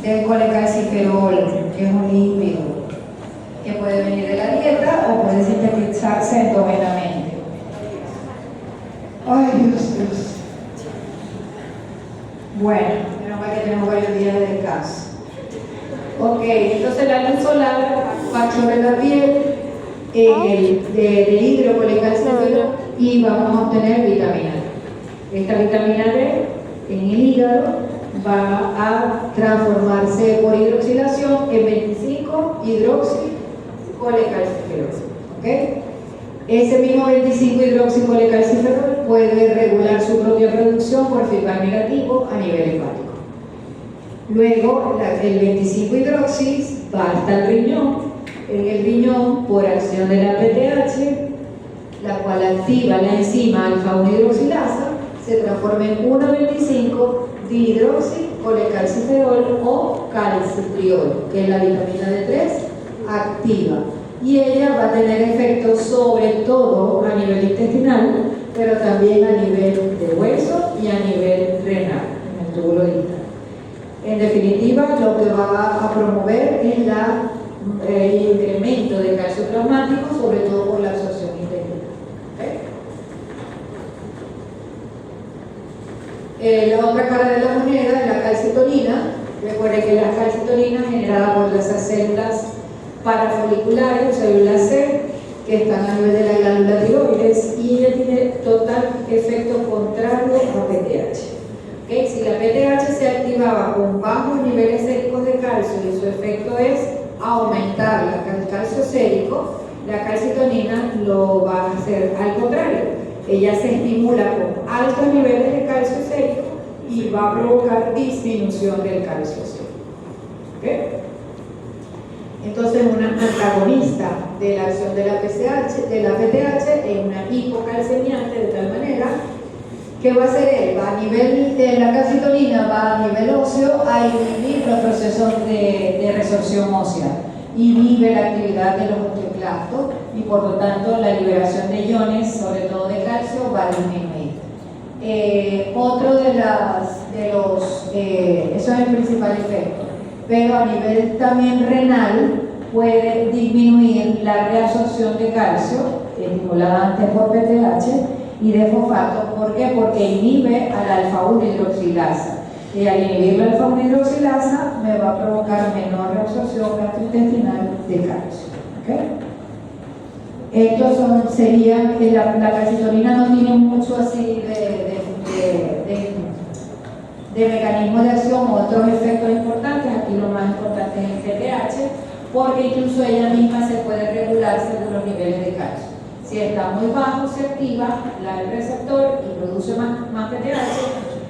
Del colecalciferol, que es un lípido que puede venir de la dieta o puede sintetizarse endógenamente. Ay, Dios. Bueno, menos mal que tenemos varios días de descanso. Ok, entonces la luz solar va sobre la piel de hidrocolecalciferol y vamos a obtener vitamina D. Esta vitamina D en el hígado va a transformarse por hidroxilación en 25 hidroxicolecalciferol. ¿Okay? Ese mismo 25 hidroxicolecalciferol puede regular su propia producción por feedback negativo a nivel hepático. Luego, el 25 hidroxis va hasta el riñón. En el riñón, por acción de la PTH, la cual activa la enzima alfa-1 hidroxilasa, se transforma en 1,25 dihidroxicolecalciferol o calcitriol, que es la vitamina D3 activa. Y ella va a tener efectos sobre todo a nivel intestinal, pero también a nivel de hueso y a nivel renal, en el túbulo distal. En definitiva, lo que va a promover es el incremento de calcio plasmático, sobre todo por la absorción intestinal. ¿Okay? otra cara de la moneda es la calcitonina. Recuerden que la calcitonina es generada por las células parafoliculares o células C que están a nivel de la glándula tiroides y ella tiene total efecto contrario a PTH. ¿Okay? Si la PTH se activaba con bajos niveles séricos de calcio y su efecto es aumentar el calcio sérico, la calcitonina lo va a hacer al contrario. Ella se estimula con altos niveles de calcio sérico y va a provocar disminución del calcio sérico. ¿Okay? Entonces, una antagonista de la acción de la PTH es una hipocalcemiante de tal manera que va a hacer él, va a nivel de la calcitonina, va a nivel óseo a inhibir los procesos de resorción ósea, inhibe la actividad de los osteoclastos y por lo tanto la liberación de iones, sobre todo de calcio, va a disminuir. Otro eso es el principal efecto, pero a nivel también renal puede disminuir la reabsorción de calcio, estimulada antes por PTH, y de fosfato. ¿Por qué? Porque inhibe a la alfa-1 hidroxilasa. Y al inhibir la alfa-1 hidroxilasa me va a provocar menor reabsorción gastrointestinal de calcio. ¿Okay? Estos serían, la calcitonina no tiene mucho así de mecanismo de acción o otros efectos importantes. Aquí lo más importante es el PTH, porque incluso ella misma se puede regular según los niveles de calcio. Si está muy bajo, se activa el receptor y produce más PTH,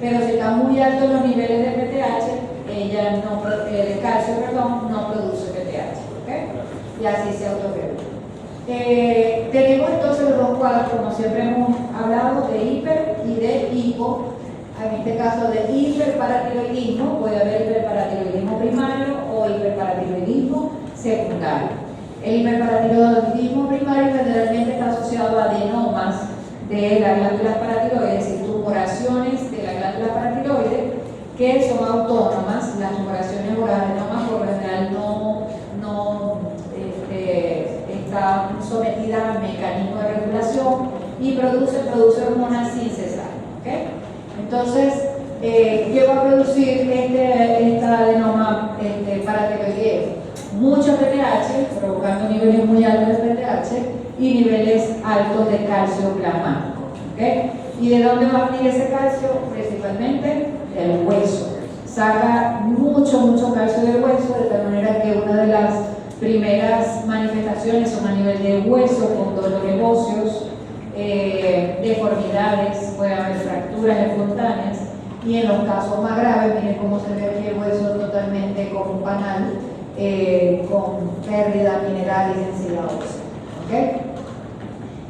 pero si está muy alto los niveles de PTH, el calcio no produce PTH. ¿Okay? Y así se autorregula. Tenemos entonces los dos cuadros, como siempre hemos hablado, de hiper y de hipo. En este caso de hiperparatiroidismo, puede haber hiperparatiroidismo primario o hiperparatiroidismo secundario. El hiperparatiroidismo primario generalmente está asociado a adenomas de las glándulas paratiroides y tumoraciones de la glándula paratiroide que son autónomas. Las tumoraciones o las adenomas por lo general están sometidas a mecanismos de regulación y produce hormonas sin cesar. ¿Okay? Entonces, ¿qué va a producir esta adenoma paratiroideo? Mucho PTH, provocando niveles muy altos de PTH y niveles altos de calcio plasmático. ¿Okay? ¿Y de dónde va a venir ese calcio? Principalmente del hueso. Saca mucho calcio del hueso, de tal manera que una de las primeras manifestaciones son a nivel de hueso, con dolores óseos, deformidades, puede haber fracturas espontáneas, y en los casos más graves, miren cómo se ve aquí el hueso totalmente como un panal, con pérdida mineral y densidad ósea. ¿Okay?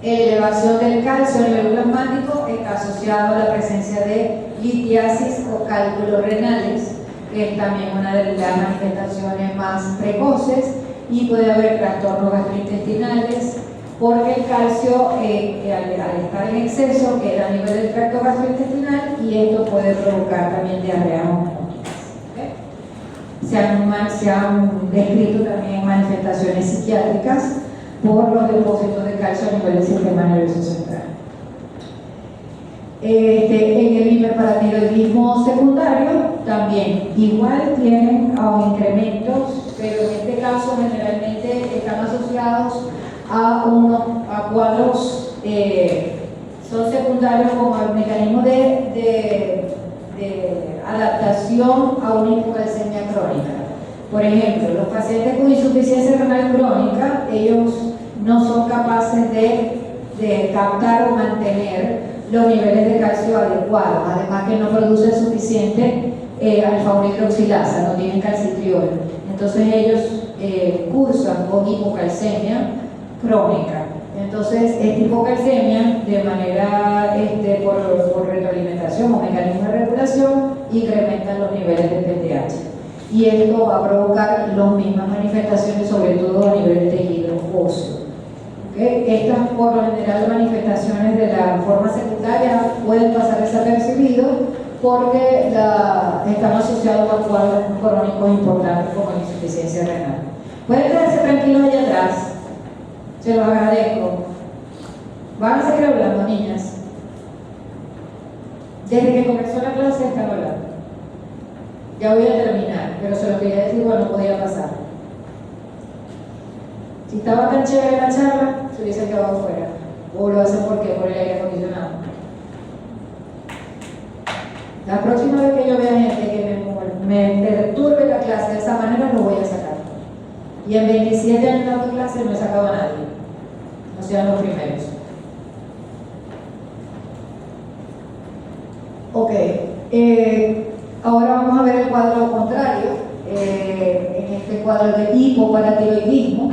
Elevación del calcio a nivel plasmático está asociado a la presencia de litiasis o cálculos renales, que es también una de las manifestaciones más precoces, y puede haber trastornos gastrointestinales, porque el calcio, al estar en exceso, queda a nivel del tracto gastrointestinal y esto puede provocar también diarrea osmótica. ¿Okay? Se han descrito también manifestaciones psiquiátricas por los depósitos de calcio a nivel del sistema nervioso central. En el hiperparatiroidismo secundario también igual tienen incrementos, pero en este caso generalmente están asociados a cuadros, son secundarios como el mecanismo de adaptación a una hipocalcemia crónica. Por ejemplo, los pacientes con insuficiencia renal crónica, ellos no son capaces de captar o mantener los niveles de calcio adecuados, además que no producen suficiente alfa-1 hidroxilasa, no tienen calcitriol. Entonces ellos cursan con hipocalcemia crónica. Entonces, esta hipocalcemia, de manera por retroalimentación o mecanismo de regulación, incrementan los niveles de PTH. Y esto va a provocar las mismas manifestaciones, sobre todo a nivel de tejido óseo. ¿Okay? Estas, por lo general, manifestaciones de la forma secundaria pueden pasar desapercibidos porque están asociados a cuadros crónicos importantes como la insuficiencia renal. Pueden quedarse tranquilos allá atrás. Se los agradezco. Van a seguir hablando, niñas. Desde que comenzó la clase están hablando. Ya voy a terminar, pero se lo quería decir, bueno, podía pasar. Si estaba tan chévere la charla, se hubiese quedado fuera. ¿O lo hacen por qué? Por el aire acondicionado. La próxima vez que yo vea gente que me perturbe la clase de esa manera, lo voy a sacar. Y en 27 años dando clase no he sacado a nadie. No sean los primeros. Ok. Ahora vamos a ver el cuadro contrario. En este cuadro de hipoparatiroidismo.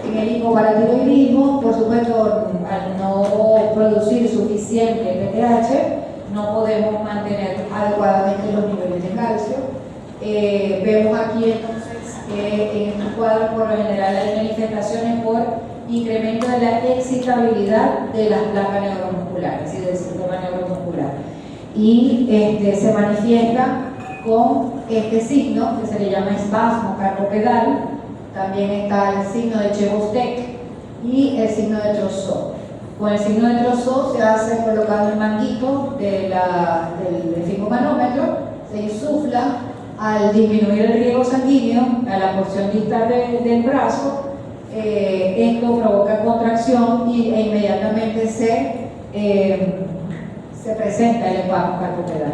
En el hipoparatiroidismo, por supuesto, al no producir suficiente PTH, no podemos mantener adecuadamente los niveles de calcio. Vemos aquí entonces que en estos cuadros por lo general hay manifestaciones por incremento de la excitabilidad de las placas neuromusculares y del sistema neuromuscular. Y se manifiesta con este signo que se le llama espasmo carpopedal. También está el signo de Chebostek y el signo de Trousseau. Con el signo de Trousseau se hace colocando el manguito del esfigmomanómetro, se insufla al disminuir el riego sanguíneo a la porción distal del brazo. Esto provoca contracción e inmediatamente se presenta el espasmo carpopedal,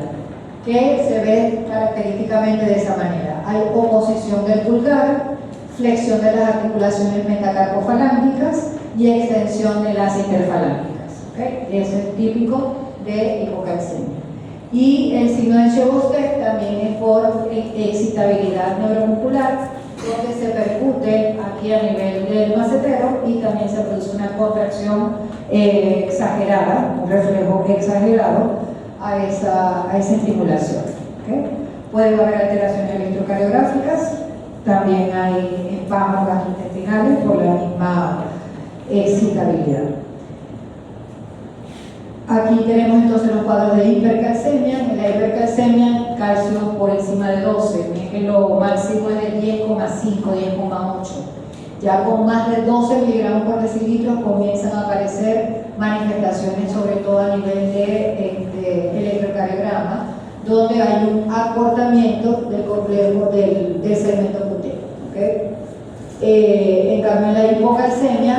que se ve característicamente de esa manera. Hay oposición del pulgar, flexión de las articulaciones metacarpofalángicas y extensión de las interfalángicas. ¿Okay? Eso es típico de hipocalcemia. Y el signo de Chebostek también es por excitabilidad neuromuscular, donde se percute aquí a nivel del macetero y también se produce una contracción exagerada, un reflejo exagerado a esa estimulación. ¿Okay? Puede haber alteraciones electrocardiográficas, también hay espasmos gastrointestinales por la misma excitabilidad. Aquí tenemos entonces los cuadros de hipercalcemia. En la hipercalcemia, calcio por encima de 12, es que lo máximo es de 10,5, 10,8. Ya con más de 12 miligramos por decilitro comienzan a aparecer manifestaciones, sobre todo a nivel de electrocardiograma, donde hay un acortamiento del complejo del segmento cutáneo. ¿Okay? En cambio, en la hipocalcemia,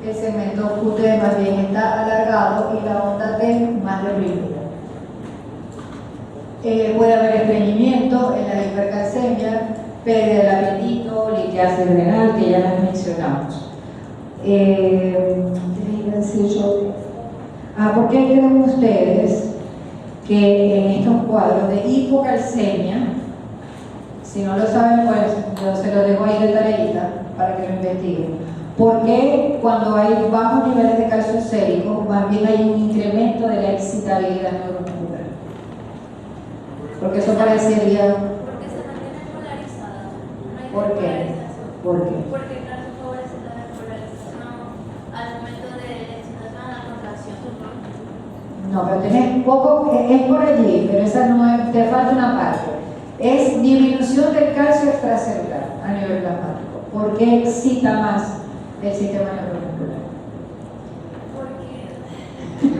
el segmento cutáneo más bien está alargado y la onda T más reprimida. Puede haber estreñimiento en la hipercalcemia, pérdida del apetito, litiasis renal, que ya las mencionamos. ¿Qué iba a decir yo? ¿Por qué creen ustedes que en estos cuadros de hipocalcemia, si no lo saben, pues yo se lo dejo ahí de tareita para que lo investiguen? Porque cuando hay bajos niveles de calcio sérico, más bien hay un incremento de la excitabilidad neuromuscular. Porque eso parecería. Porque se mantiene polarizada. ¿Por qué? ¿Por qué? Porque el calcio favorece la despolarización al momento de la excitación a la contracción. No, pero tenés poco, es por allí, pero esa no es, te falta una parte. Es disminución del calcio extracelular a nivel plasmático. ¿Por qué excita más el sistema neuromuscular? Porque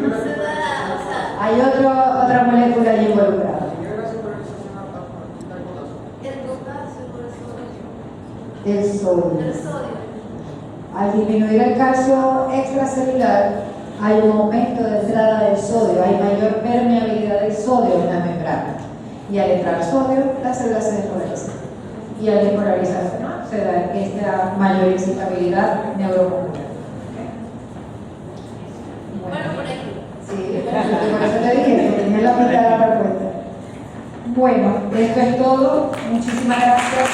no se da, o sea, Hay otra molécula allí involucrada. el potasio por El sodio. el sodio. Al disminuir el calcio extracelular, hay un aumento de entrada del sodio, hay mayor permeabilidad del sodio en la membrana. Y al entrar sodio, la célula se despolariza. Y al despolarizarse, ¿no?, se da esta mayor excitabilidad neuromuscular. Bueno, por aquí. Sí, por eso te dije que tenía la mitad de la respuesta. Bueno, esto es todo. Muchísimas gracias.